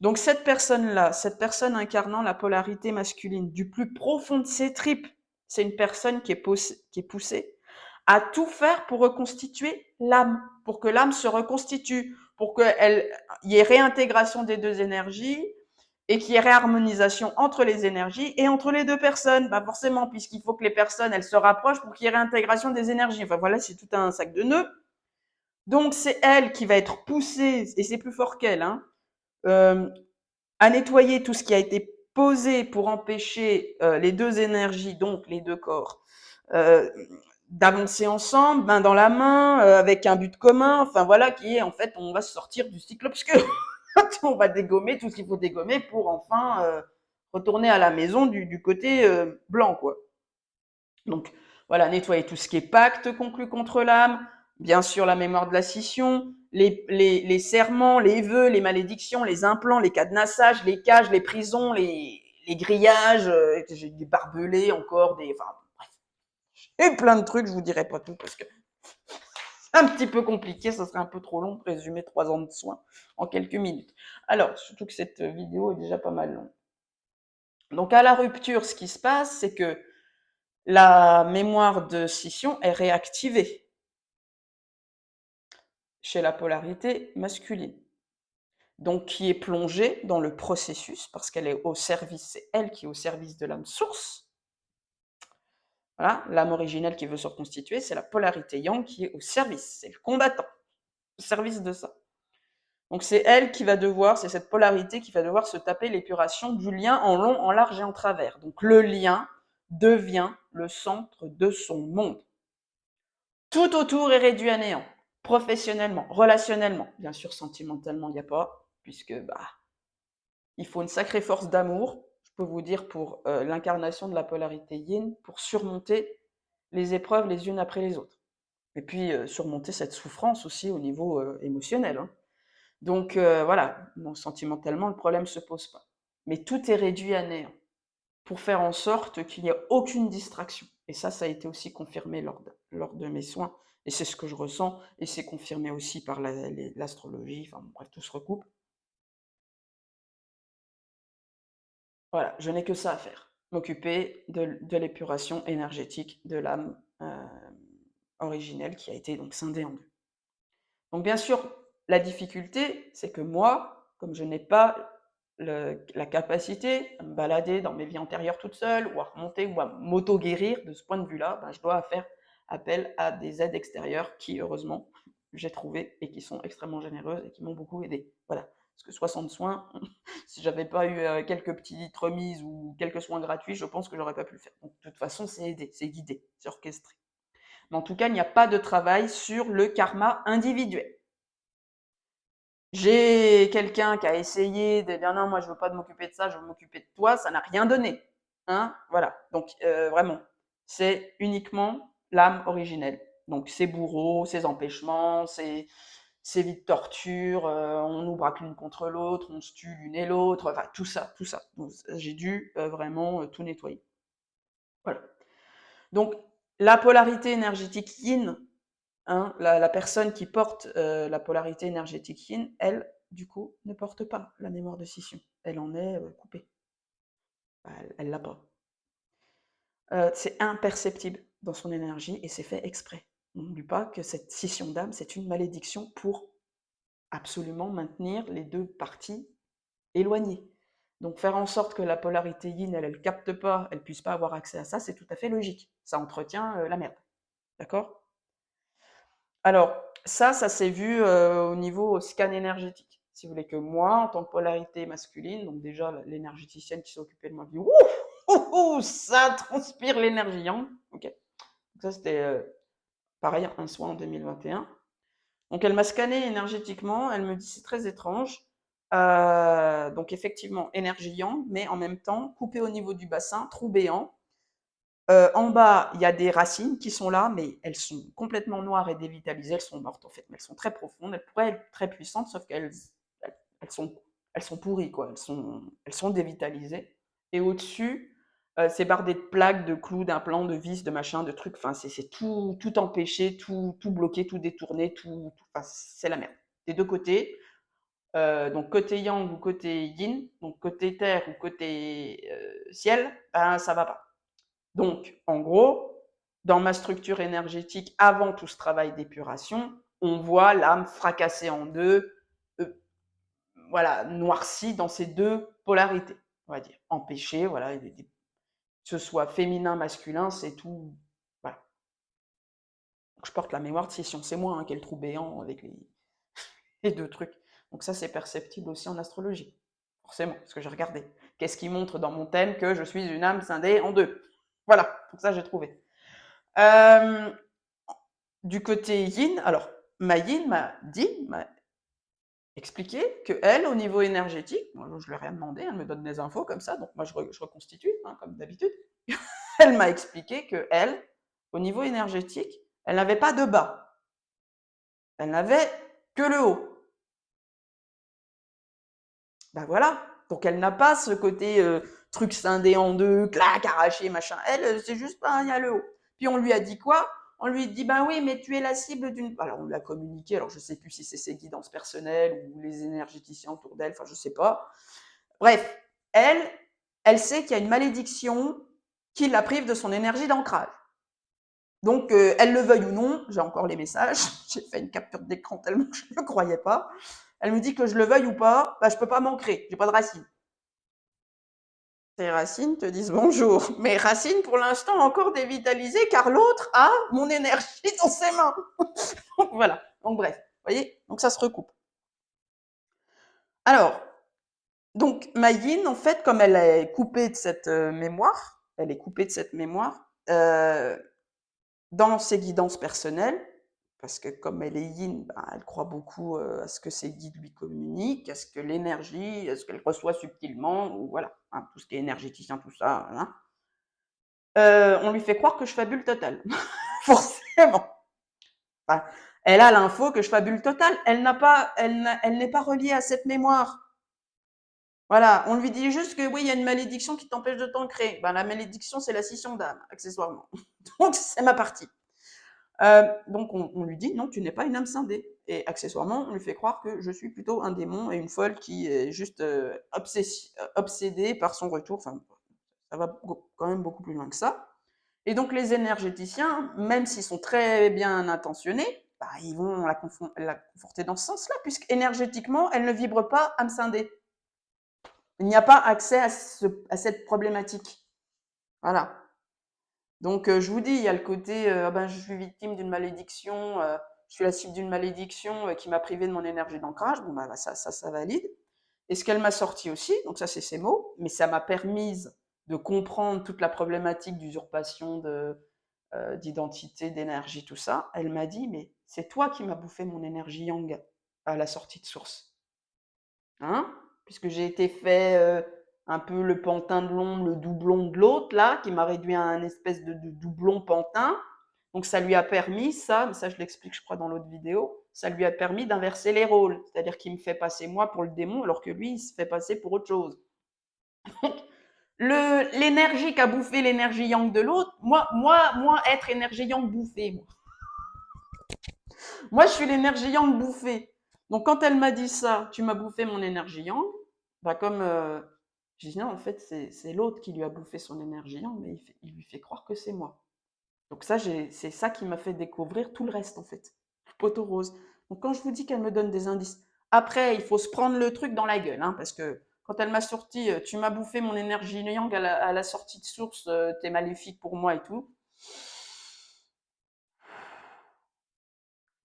Donc cette personne-là, cette personne incarnant la polarité masculine du plus profond de ses tripes, c'est une personne qui est poussée à tout faire pour reconstituer l'âme, pour que l'âme se reconstitue, pour qu'il y ait réintégration des deux énergies et qu'il y ait réharmonisation entre les énergies et entre les deux personnes. Bah forcément, puisqu'il faut que les personnes, elles se rapprochent pour qu'il y ait réintégration des énergies. Enfin voilà, c'est tout un sac de nœuds. Donc c'est elle qui va être poussée, et c'est plus fort qu'elle, hein, à nettoyer tout ce qui a été posé pour empêcher les deux énergies, donc les deux corps, euh, d'avancer ensemble, main dans la main, avec un but commun. Enfin voilà, qui est en fait, on va se sortir du cycle obscur. On va dégommer tout ce qu'il faut dégommer pour enfin retourner à la maison du côté blanc, quoi. Donc voilà, nettoyer tout ce qui est pacte conclu contre l'âme, bien sûr la mémoire de la scission, les serments, les vœux, les malédictions, les implants, les cadenassages, les cages, les prisons, les grillages, j'ai des barbelés encore, enfin bref, et plein de trucs, je vous dirai pas tout parce que c'est un petit peu compliqué, ça serait un peu trop long de résumer 3 ans de soins en quelques minutes. Alors, surtout que cette vidéo est déjà pas mal longue. Donc à la rupture, ce qui se passe, c'est que la mémoire de scission est réactivée chez la polarité masculine. Donc qui est plongée dans le processus, parce qu'elle est au service, c'est elle qui est au service de l'âme source. Voilà, l'âme originelle qui veut se reconstituer, c'est la polarité yang qui est au service, c'est le combattant, au service de ça. Donc c'est elle qui va devoir, c'est cette polarité qui va devoir se taper l'épuration du lien en long, en large et en travers. Donc le lien devient le centre de son monde. Tout autour est réduit à néant, professionnellement, relationnellement. Bien sûr, sentimentalement, il n'y a pas, puisque il faut une sacrée force d'amour, je peux vous dire, pour l'incarnation de la polarité yin, pour surmonter les épreuves les unes après les autres. Et puis surmonter cette souffrance aussi au niveau émotionnel, hein. Donc voilà, non, sentimentalement, le problème ne se pose pas. Mais tout est réduit à néant pour faire en sorte qu'il n'y ait aucune distraction. Et ça a été aussi confirmé lors de mes soins. Et c'est ce que je ressens, et c'est confirmé aussi par l'astrologie, enfin bref, tout se recoupe. Voilà, je n'ai que ça à faire, m'occuper de l'épuration énergétique de l'âme originelle qui a été donc scindée en deux. Donc bien sûr, la difficulté, c'est que moi, comme je n'ai pas la capacité à me balader dans mes vies antérieures toute seule, ou à remonter, ou à m'auto-guérir de ce point de vue-là, je dois faire appel à des aides extérieures qui, heureusement, j'ai trouvé et qui sont extrêmement généreuses et qui m'ont beaucoup aidé. Voilà. Parce que 60 soins, si j'avais pas eu quelques petites remises ou quelques soins gratuits, je pense que j'aurais pas pu le faire. Donc, de toute façon, c'est aidé, c'est guidé, c'est orchestré. Mais en tout cas, il n'y a pas de travail sur le karma individuel. J'ai quelqu'un qui a essayé de dire non, moi je veux pas m'occuper de ça, je veux m'occuper de toi, ça n'a rien donné. Hein, voilà. Donc vraiment, c'est uniquement l'âme originelle. Donc ses bourreaux, ses empêchements, ses vies de torture, on nous braque l'une contre l'autre, on se tue l'une et l'autre, enfin tout ça, tout ça. Donc, j'ai dû vraiment tout nettoyer. Voilà. Donc la polarité énergétique yin, hein, la personne qui porte la polarité énergétique yin, elle, du coup, ne porte pas la mémoire de scission. Elle en est coupée. Elle l'a pas. C'est imperceptible dans son énergie et c'est fait exprès. On n'oublie pas que cette scission d'âme, c'est une malédiction pour absolument maintenir les deux parties éloignées. Donc faire en sorte que la polarité yin, elle ne capte pas, elle ne puisse pas avoir accès à ça, c'est tout à fait logique. Ça entretient la merde. D'accord ? Alors, ça s'est vu au niveau scan énergétique. Si vous voulez que moi, en tant que polarité masculine, donc déjà l'énergéticienne qui s'est occupée de moi, dit ouh, ça transpire l'énergie yang. Ok. Donc ça c'était pareil, un soin en 2021. Donc elle m'a scanné énergétiquement. Elle me dit c'est très étrange. Donc effectivement énergie yang, mais en même temps coupé au niveau du bassin, trou béant. En bas, il y a des racines qui sont là, mais elles sont complètement noires et dévitalisées. Elles sont mortes en fait, mais elles sont très profondes. Elles pourraient être très puissantes, sauf qu'elles sont pourries, quoi. Elles sont dévitalisées. Et au-dessus, c'est bardé de plaques, de clous, d'implants, de vis, de machins, de trucs. Enfin, c'est tout empêché, tout bloqué, tout détourné, enfin, c'est la merde. Des deux côtés. Donc côté yang ou côté yin, donc côté terre ou côté ciel, ça va pas. Donc, en gros, dans ma structure énergétique, avant tout ce travail d'épuration, on voit l'âme fracassée en deux, voilà, noirci dans ces deux polarités, on va dire. Empêcher, voilà, que ce soit féminin, masculin, c'est tout. Voilà. Donc, je porte la mémoire de scission. C'est moi qui ai le trou béant avec les deux trucs. Donc ça, c'est perceptible aussi en astrologie. Forcément, parce que j'ai regardé. Qu'est-ce qui montre dans mon thème que je suis une âme scindée en deux? Voilà, donc ça, j'ai trouvé. Du côté yin, alors, ma yin m'a expliqué que elle, au niveau énergétique, moi, je lui ai rien demandé, elle me donne des infos comme ça, donc moi, je reconstitue, comme d'habitude. Elle m'a expliqué que elle, au niveau énergétique, elle n'avait pas de bas. Elle n'avait que le haut. Ben voilà. Donc elle n'a pas ce côté truc scindé en deux, clac, arraché, machin. Elle, c'est juste, il y a le haut. Puis on lui a dit quoi? On lui a dit, ben oui, mais tu es la cible d'une. Alors on l'a communiqué, alors je sais plus si c'est ses guidances personnelles ou les énergéticiens autour d'elle, enfin je sais pas. Bref, elle sait qu'il y a une malédiction qui la prive de son énergie d'ancrage. Donc, elle le veuille ou non, j'ai encore les messages, j'ai fait une capture d'écran tellement que je ne le croyais pas. Elle me dit que je le veuille ou pas, bah, je ne peux pas m'ancrer, j'ai pas de racines. Tes racines te disent bonjour. Mes racines, pour l'instant, encore dévitalisées, car l'autre a mon énergie dans ses mains. Donc, voilà. Donc, bref. Vous voyez? Donc, ça se recoupe. Alors, donc, ma yin, en fait, comme elle est coupée de cette mémoire, dans ses guidances personnelles, parce que comme elle est yin, ben, elle croit beaucoup à ce que ses guides lui communiquent, à ce que l'énergie, à ce qu'elle reçoit subtilement, ou voilà, hein, tout ce qui est énergéticien, tout ça. Hein. On lui fait croire que je fabule total, forcément. Enfin, elle a l'info que je fabule total. Elle n'est pas reliée à cette mémoire. Voilà, on lui dit juste que oui, il y a une malédiction qui t'empêche de t'ancrer. Ben, la malédiction, c'est la scission d'âme, accessoirement. Donc, c'est ma partie. Donc on lui dit non, tu n'es pas une âme scindée. Et accessoirement, on lui fait croire que je suis plutôt un démon et une folle qui est juste obsédée par son retour. Enfin, ça va quand même beaucoup plus loin que ça. Et donc les énergéticiens, même s'ils sont très bien intentionnés, bah, ils vont la conforter dans ce sens-là, puisque énergétiquement, elle ne vibre pas âme scindée. Il n'y a pas accès à cette problématique. Voilà. Donc, je vous dis, il y a le côté, je suis victime d'une malédiction, je suis la cible d'une malédiction qui m'a privé de mon énergie d'ancrage. Bon, bah, ça valide. Et ce qu'elle m'a sorti aussi, donc ça, c'est ses mots, mais ça m'a permis de comprendre toute la problématique d'usurpation d'identité, d'énergie, tout ça. Elle m'a dit, mais c'est toi qui m'as bouffé mon énergie yang à la sortie de source. Hein? Puisque j'ai été fait un peu le pantin de l'ombre, le doublon de l'autre, là, qui m'a réduit à un espèce de doublon pantin. Donc ça lui a permis, mais ça je l'explique je crois dans l'autre vidéo, ça lui a permis d'inverser les rôles. C'est-à-dire qu'il me fait passer moi pour le démon alors que lui, il se fait passer pour autre chose. Donc, l'énergie qu'a bouffé l'énergie yang de l'autre, moi, être énergie yang bouffée, moi. Moi, je suis l'énergie yang bouffée. Donc, quand elle m'a dit ça, tu m'as bouffé mon énergie yang, bah comme j'ai dit non, en fait, c'est l'autre qui lui a bouffé son énergie yang, mais il lui fait croire que c'est moi. Donc ça, c'est ça qui m'a fait découvrir tout le reste, en fait. Le poteau rose. Donc quand je vous dis qu'elle me donne des indices, après, il faut se prendre le truc dans la gueule, hein, parce que quand elle m'a sorti, tu m'as bouffé mon énergie yang à la sortie de source, t'es maléfique pour moi et tout.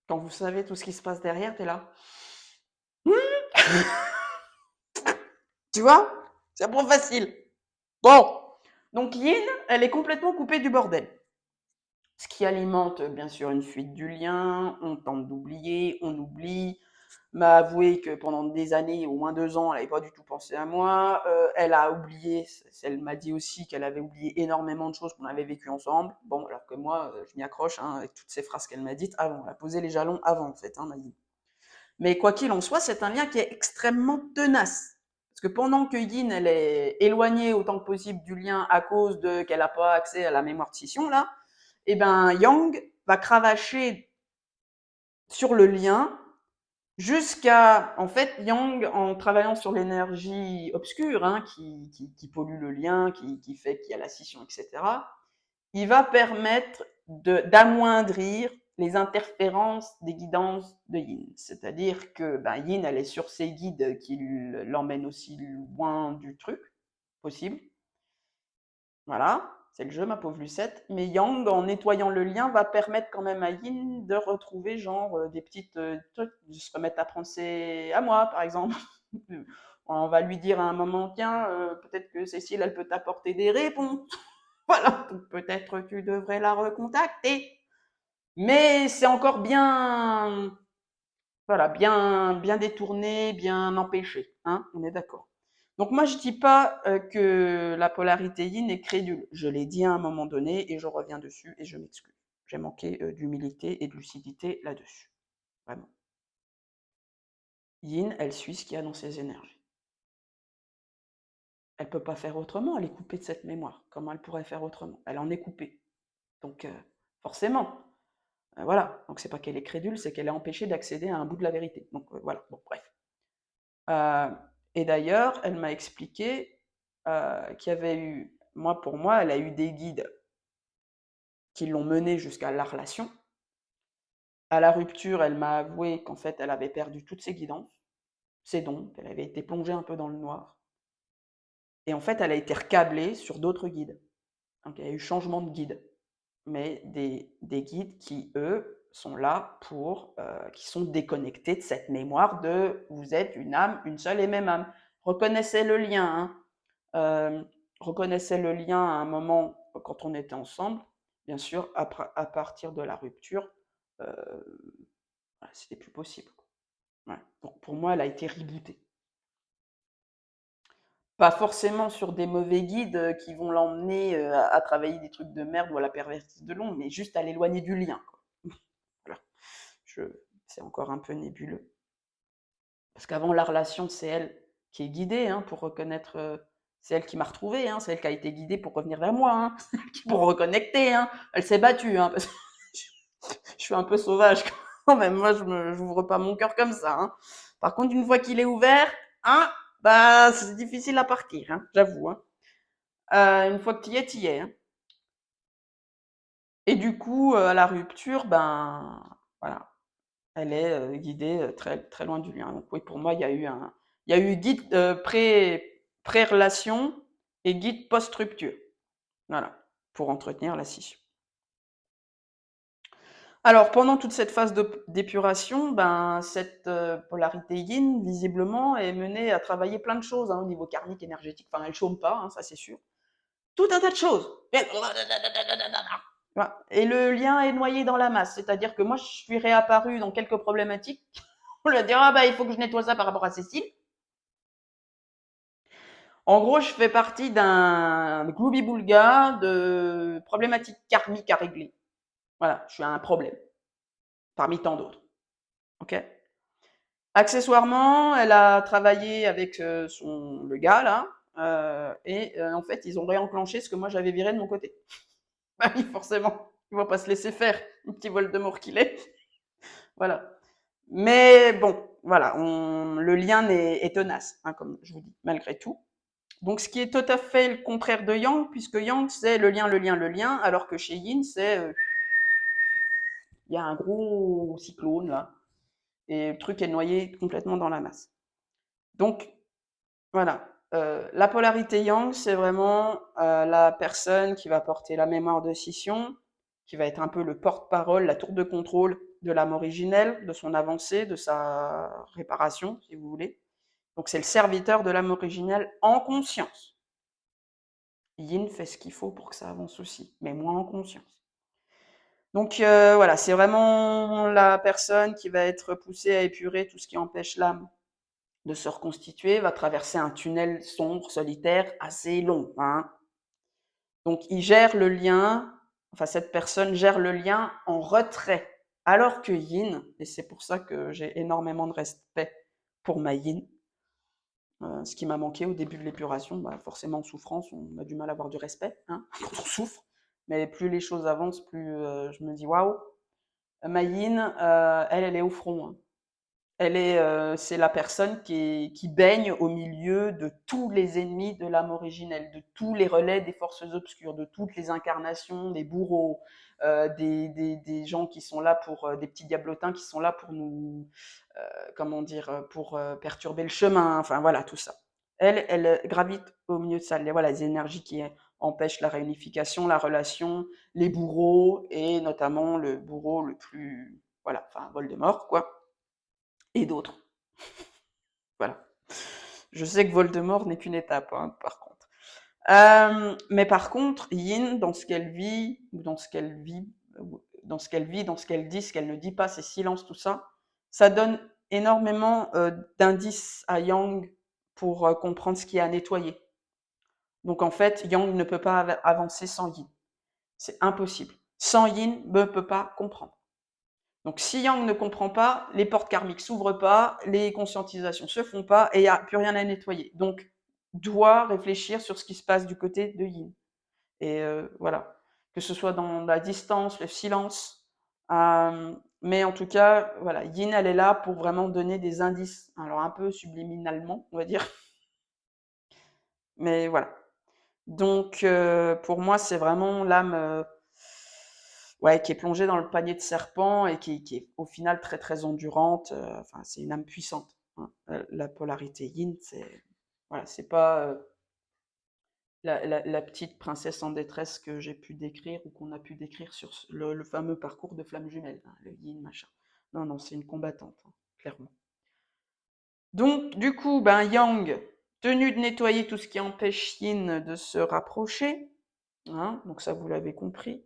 Quand vous savez tout ce qui se passe derrière, t'es là. Tu vois? C'est pas facile. Bon. Donc Yin, elle est complètement coupée du bordel. Ce qui alimente bien sûr une fuite du lien, on tente d'oublier, on oublie, m'a avoué que pendant des années, au moins 2 ans, elle n'avait pas du tout pensé à moi, elle a oublié, elle m'a dit aussi qu'elle avait oublié énormément de choses qu'on avait vécues ensemble, bon, alors que moi, je m'y accroche, hein, avec toutes ces phrases qu'elle m'a dites avant, elle a posé les jalons avant en fait, hein, m'a dit. Mais quoi qu'il en soit, c'est un lien qui est extrêmement tenace. Parce que pendant que Yin, elle est éloignée autant que possible du lien à cause de qu'elle n'a pas accès à la mémoire de scission, là, et ben Yang va cravacher sur le lien jusqu'à, en fait, Yang, en travaillant sur l'énergie obscure, hein, qui pollue le lien, qui fait qu'il y a la scission, etc., il va permettre d'amoindrir les interférences des guidances de Yin. C'est-à-dire que Yin, elle est sur ses guides qui l'emmènent aussi loin du truc possible. Voilà, c'est le jeu, ma pauvre Lucette. Mais Yang, en nettoyant le lien, va permettre quand même à Yin de retrouver genre des petites trucs, de se remettre à penser à moi, par exemple. On va lui dire à un moment, tiens, peut-être que Cécile, elle peut t'apporter des réponses. Voilà, donc peut-être tu devrais la recontacter. Mais c'est encore bien, voilà, bien détourné, bien empêché, hein, on est d'accord. Donc moi je dis pas que la polarité yin est crédule. Je l'ai dit à un moment donné et je reviens dessus et je m'excuse. J'ai manqué d'humilité et de lucidité là-dessus, vraiment. Yin, elle suit ce qu'il y a dans ses énergies. Elle peut pas faire autrement, elle est coupée de cette mémoire. Comment elle pourrait faire autrement? Elle en est coupée. Donc forcément, voilà. Donc c'est pas qu'elle est crédule, c'est qu'elle est empêchée d'accéder à un bout de la vérité. Donc voilà, bon bref. Et d'ailleurs, elle m'a expliqué qu'il y avait eu, pour moi, elle a eu des guides qui l'ont menée jusqu'à la relation. À la rupture, elle m'a avoué qu'en fait, elle avait perdu toutes ses guidances, ses dons, qu'elle avait été plongée un peu dans le noir. Et en fait, elle a été recablée sur d'autres guides. Donc, il y a eu changement de guide. Mais des guides qui, eux, sont là qui sont déconnectés de cette mémoire de vous êtes une âme, une seule et même âme. Reconnaissez le lien, hein. Reconnaissait le lien à un moment quand on était ensemble. Bien sûr, à partir de la rupture, c'était plus possible. Ouais. Donc pour moi, elle a été rebootée. Pas forcément sur des mauvais guides qui vont l'emmener à travailler des trucs de merde ou à la pervertir de l'ombre, mais juste à l'éloigner du lien, quoi. Voilà. C'est encore un peu nébuleux. Parce qu'avant la relation, c'est elle qui est guidée hein, pour reconnaître. C'est elle qui m'a retrouvée, hein, c'est elle qui a été guidée pour revenir vers moi, hein, pour reconnecter. Hein. Elle s'est battue, hein, parce que je suis un peu sauvage quand même. Moi, je n'ouvre pas mon cœur comme ça. Hein. Par contre, une fois qu'il est ouvert, hein, c'est difficile à partir, hein, j'avoue. Hein. Une fois que tu y es. Hein. Et du coup, à la rupture, voilà, elle est guidée très, très loin du lien. Donc oui, pour moi, il y a eu guide pré-relation et guide post-rupture. Voilà, pour entretenir la scission. Alors, pendant toute cette phase d'épuration, cette polarité yin, visiblement, est menée à travailler plein de choses hein, au niveau karmique, énergétique. Enfin, elle ne chôme pas, hein, ça c'est sûr. Tout un tas de choses. Et le lien est noyé dans la masse. C'est-à-dire que moi, je suis réapparue dans quelques problématiques. On lui a dit, il faut que je nettoie ça par rapport à Cécile. En gros, je fais partie d'un gloubi-boulga de problématiques karmiques à régler. Voilà, je suis un problème, parmi tant d'autres. Ok. Accessoirement, elle a travaillé avec le gars là, et en fait, ils ont réenclenché ce que moi j'avais viré de mon côté. Bah oui, forcément, il va pas se laisser faire, un petit Voldemort qu'il est. Voilà. Mais bon, voilà, le lien est tenace, hein, comme je vous dis, malgré tout. Donc, ce qui est tout à fait le contraire de Yang, puisque Yang, c'est le lien, le lien, le lien, alors que chez Yin, c'est il y a un gros cyclone là, et le truc est noyé complètement dans la masse. Donc, voilà. La polarité Yang, c'est vraiment la personne qui va porter la mémoire de scission, qui va être un peu le porte-parole, la tour de contrôle de l'âme originelle, de son avancée, de sa réparation, si vous voulez. Donc, c'est le serviteur de l'âme originelle en conscience. Yin fait ce qu'il faut pour que ça avance aussi, mais moins en conscience. Donc voilà, c'est vraiment la personne qui va être poussée à épurer tout ce qui empêche l'âme de se reconstituer, va traverser un tunnel sombre, solitaire, assez long. Hein. Donc il gère le lien, cette personne gère le lien en retrait. Alors que Yin, et c'est pour ça que j'ai énormément de respect pour ma Yin, ce qui m'a manqué au début de l'épuration, forcément en souffrance, on a du mal à avoir du respect hein, quand on souffre. Mais plus les choses avancent, plus je me dis waouh. Ma Yin, elle est au front. Hein. C'est la personne qui baigne au milieu de tous les ennemis de l'âme originelle, de tous les relais des forces obscures, de toutes les incarnations, des bourreaux, des gens qui sont là des petits diablotins qui sont là pour nous, comment dire, pour perturber le chemin, enfin voilà, tout ça. Elle gravite au milieu de ça. Voilà, les énergies qui empêchent la réunification, la relation, les bourreaux, et notamment le bourreau le plus, voilà, enfin Voldemort, quoi, et d'autres. Voilà. Je sais que Voldemort n'est qu'une étape, hein, par contre. Mais par contre, Yin, dans ce qu'elle vit, ou dans ce qu'elle vit, dans ce qu'elle vit, dans ce qu'elle dit, ce qu'elle ne dit pas, ses silences, tout ça, ça donne énormément d'indices à Yang pour comprendre ce qu'il y a à nettoyer. Donc en fait, Yang ne peut pas avancer sans Yin. C'est impossible. Sans Yin, ne peut pas comprendre. Donc si Yang ne comprend pas, les portes karmiques s'ouvrent pas, les conscientisations se font pas et il n'y a plus rien à nettoyer. Donc doit réfléchir sur ce qui se passe du côté de Yin. Et voilà, que ce soit dans la distance, le silence. Mais en tout cas, voilà, Yin, elle est là pour vraiment donner des indices. Alors un peu subliminalement, on va dire. Mais voilà. Donc pour moi, c'est vraiment l'âme ouais, qui est plongée dans le panier de serpent et qui est au final très très endurante. Enfin, c'est une âme puissante, hein. La polarité yin, c'est voilà, c'est pas la petite princesse en détresse que j'ai pu décrire ou qu'on a pu décrire sur le fameux parcours de flamme jumelle, hein, le yin machin. Non, non, c'est une combattante, hein, clairement. Donc, du coup, ben, Yang, tenu de nettoyer tout ce qui empêche Yin de se rapprocher, hein, donc ça vous l'avez compris,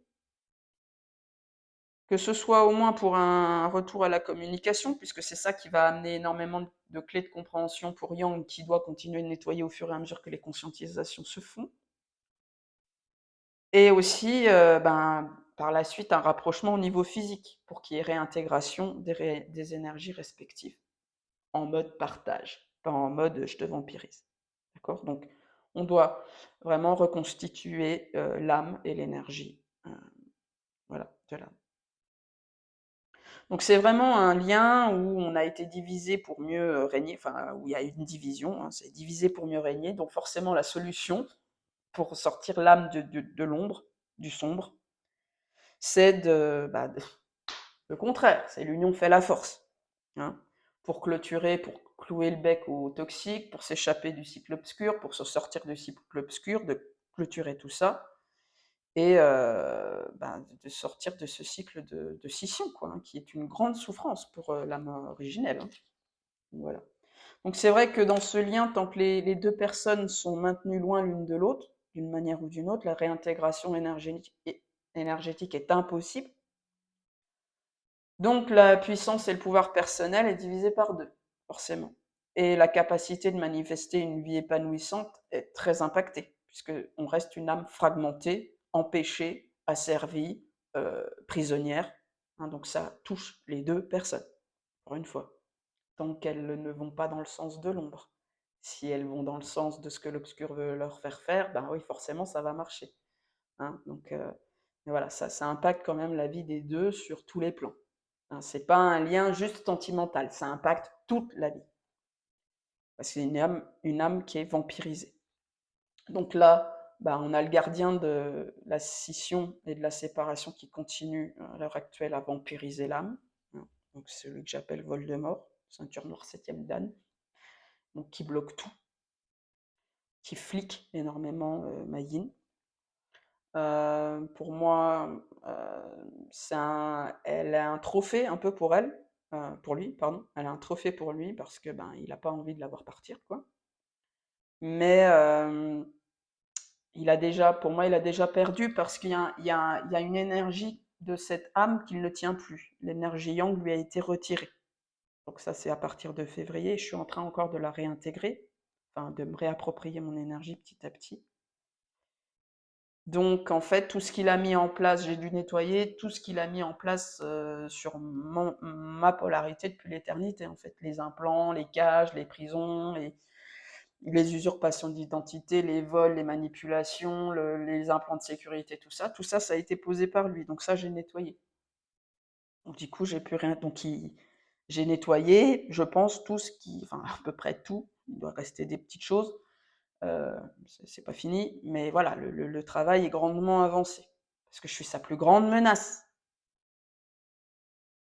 que ce soit au moins pour un retour à la communication, puisque c'est ça qui va amener énormément de clés de compréhension pour Yang, qui doit continuer de nettoyer au fur et à mesure que les conscientisations se font. Et aussi, ben, par la suite, un rapprochement au niveau physique, pour qu'il y ait réintégration des énergies respectives, en mode partage, pas en mode je te vampirise. D'accord? Donc, on doit vraiment reconstituer l'âme et l'énergie, voilà, de l'âme. Donc c'est vraiment un lien où on a été divisé pour mieux régner, enfin où il y a une division, hein, c'est divisé pour mieux régner. Donc forcément la solution pour sortir l'âme de l'ombre, du sombre, c'est le contraire, c'est l'union fait la force, hein, pour clôturer, pour clouer le bec au toxique, pour s'échapper du cycle obscur, pour se sortir du cycle obscur, de clôturer tout ça et de sortir de ce cycle de scission, quoi, hein, qui est une grande souffrance pour l'âme originelle, hein. Voilà. Donc c'est vrai que dans ce lien, tant que les deux personnes sont maintenues loin l'une de l'autre, d'une manière ou d'une autre, la réintégration énergétique est impossible. Donc la puissance et le pouvoir personnel est divisé par deux, forcément. Et la capacité de manifester une vie épanouissante est très impactée, puisqu'on reste une âme fragmentée, empêchée, asservie, prisonnière, hein, donc ça touche les deux personnes, encore une fois, tant qu'elles ne vont pas dans le sens de l'ombre. Si elles vont dans le sens de ce que l'obscur veut leur faire faire, ben oui, forcément, ça va marcher, hein. Donc voilà, ça impacte quand même la vie des deux sur tous les plans, hein. C'est pas un lien juste sentimental, ça impacte toute la vie. C'est une âme qui est vampirisée. Donc là, on a le gardien de la scission et de la séparation qui continue à l'heure actuelle à vampiriser l'âme, hein. Donc c'est celui que j'appelle Voldemort, ceinture noire septième dan, donc qui bloque tout, qui flique énormément ma yin. Pour moi, elle a un trophée un peu pour lui, pardon. Elle a un trophée pour lui parce que il n'a pas envie de la voir partir, quoi. Mais pour moi, il a déjà perdu parce qu'il y a une énergie de cette âme qu'il ne tient plus. L'énergie yang lui a été retirée. Donc ça, c'est à partir de février. Je suis en train encore de la réintégrer, enfin de me réapproprier mon énergie petit à petit. Donc en fait, tout ce qu'il a mis en place, j'ai dû nettoyer tout ce qu'il a mis en place sur ma polarité depuis l'éternité, en fait. Les implants, les cages, les prisons, les usurpations d'identité, les vols, les manipulations, les implants de sécurité, tout ça, ça a été posé par lui. Donc ça, j'ai nettoyé. Donc du coup, j'ai plus rien. Donc J'ai nettoyé, je pense, tout ce qui, enfin à peu près tout, il doit rester des petites choses, c'est pas fini, mais voilà, le travail est grandement avancé, parce que je suis sa plus grande menace.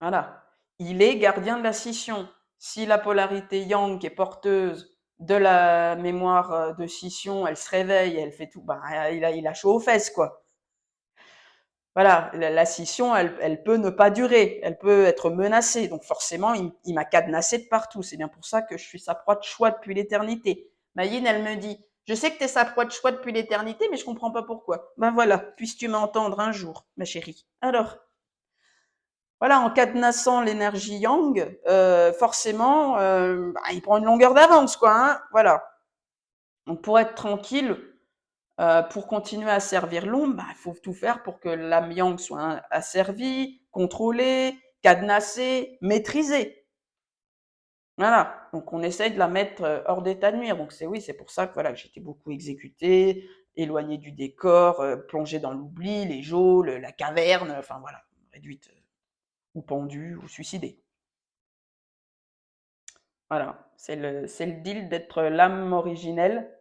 Voilà. Il est gardien de la scission. Si la polarité yang qui est porteuse de la mémoire de scission, elle se réveille, elle fait tout, bah, il a chaud aux fesses, quoi. Voilà, la scission, elle peut ne pas durer, elle peut être menacée. Donc forcément, il m'a cadenassé de partout. C'est bien pour ça que je suis sa proie de choix depuis l'éternité. Mayine, elle me dit, je sais que tu es sa proie de choix depuis l'éternité, mais je comprends pas pourquoi. Ben voilà, puisses-tu m'entendre un jour, ma chérie. Alors, voilà, en cadenassant l'énergie yang, forcément, bah, il prend une longueur d'avance, quoi. Hein, voilà. Donc pour être tranquille, pour continuer à servir l'ombre, bah, il faut tout faire pour que l'âme yang soit asservie, contrôlée, cadenassée, maîtrisée. Voilà. Donc on essaye de la mettre hors d'état de nuire. Donc c'est oui, c'est pour ça que voilà, j'étais beaucoup exécutée, éloignée du décor, plongée dans l'oubli, les geôles, la caverne, enfin voilà, réduite ou pendue ou suicidée. Voilà, c'est le deal d'être l'âme originelle,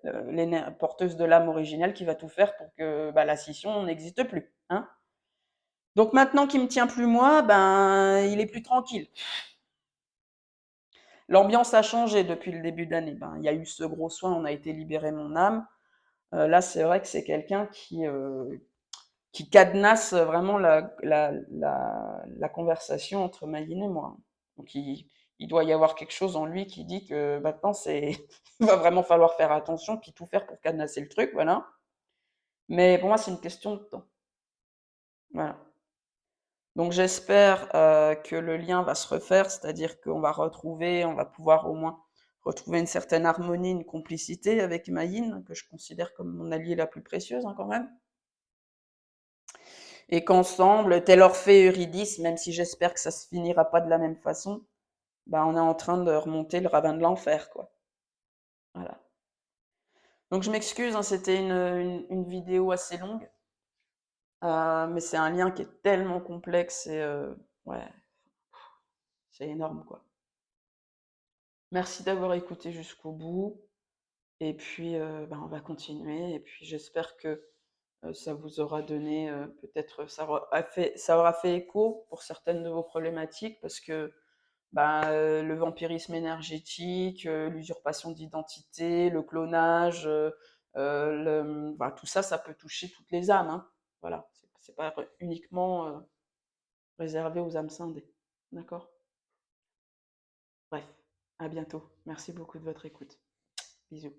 porteuse de l'âme originelle qui va tout faire pour que bah, la scission n'existe plus. Hein. Donc maintenant qu'il me tient plus moi, ben il est plus tranquille. L'ambiance a changé depuis le début d'année. Ben, il y a eu ce gros soin, on a été libéré mon âme. Là, c'est vrai que c'est quelqu'un qui cadenasse vraiment la conversation entre Maïline et moi. Donc il doit y avoir quelque chose en lui qui dit que maintenant il va vraiment falloir faire attention puis tout faire pour cadenasser le truc, voilà. Mais pour moi, c'est une question de temps. Voilà. Donc j'espère que le lien va se refaire, c'est-à-dire on va pouvoir au moins retrouver une certaine harmonie, une complicité avec Maïne, que je considère comme mon alliée la plus précieuse hein, quand même. Et qu'ensemble, tel Orphée et Eurydice, même si j'espère que ça se finira pas de la même façon, bah on est en train de remonter le ravin de l'enfer, quoi. Voilà. Donc je m'excuse, hein, c'était une vidéo assez longue, mais c'est un lien qui est tellement complexe et ouais, c'est énorme, quoi. Merci d'avoir écouté jusqu'au bout, et puis bah, on va continuer, et puis j'espère que ça vous aura donné, peut-être ça aura fait écho pour certaines de vos problématiques, parce que bah, le vampirisme énergétique, l'usurpation d'identité, le clonage, voilà, tout ça, ça peut toucher toutes les âmes. Hein. Voilà, c'est pas uniquement réservé aux âmes scindées. D'accord. Bref, à bientôt. Merci beaucoup de votre écoute. Bisous.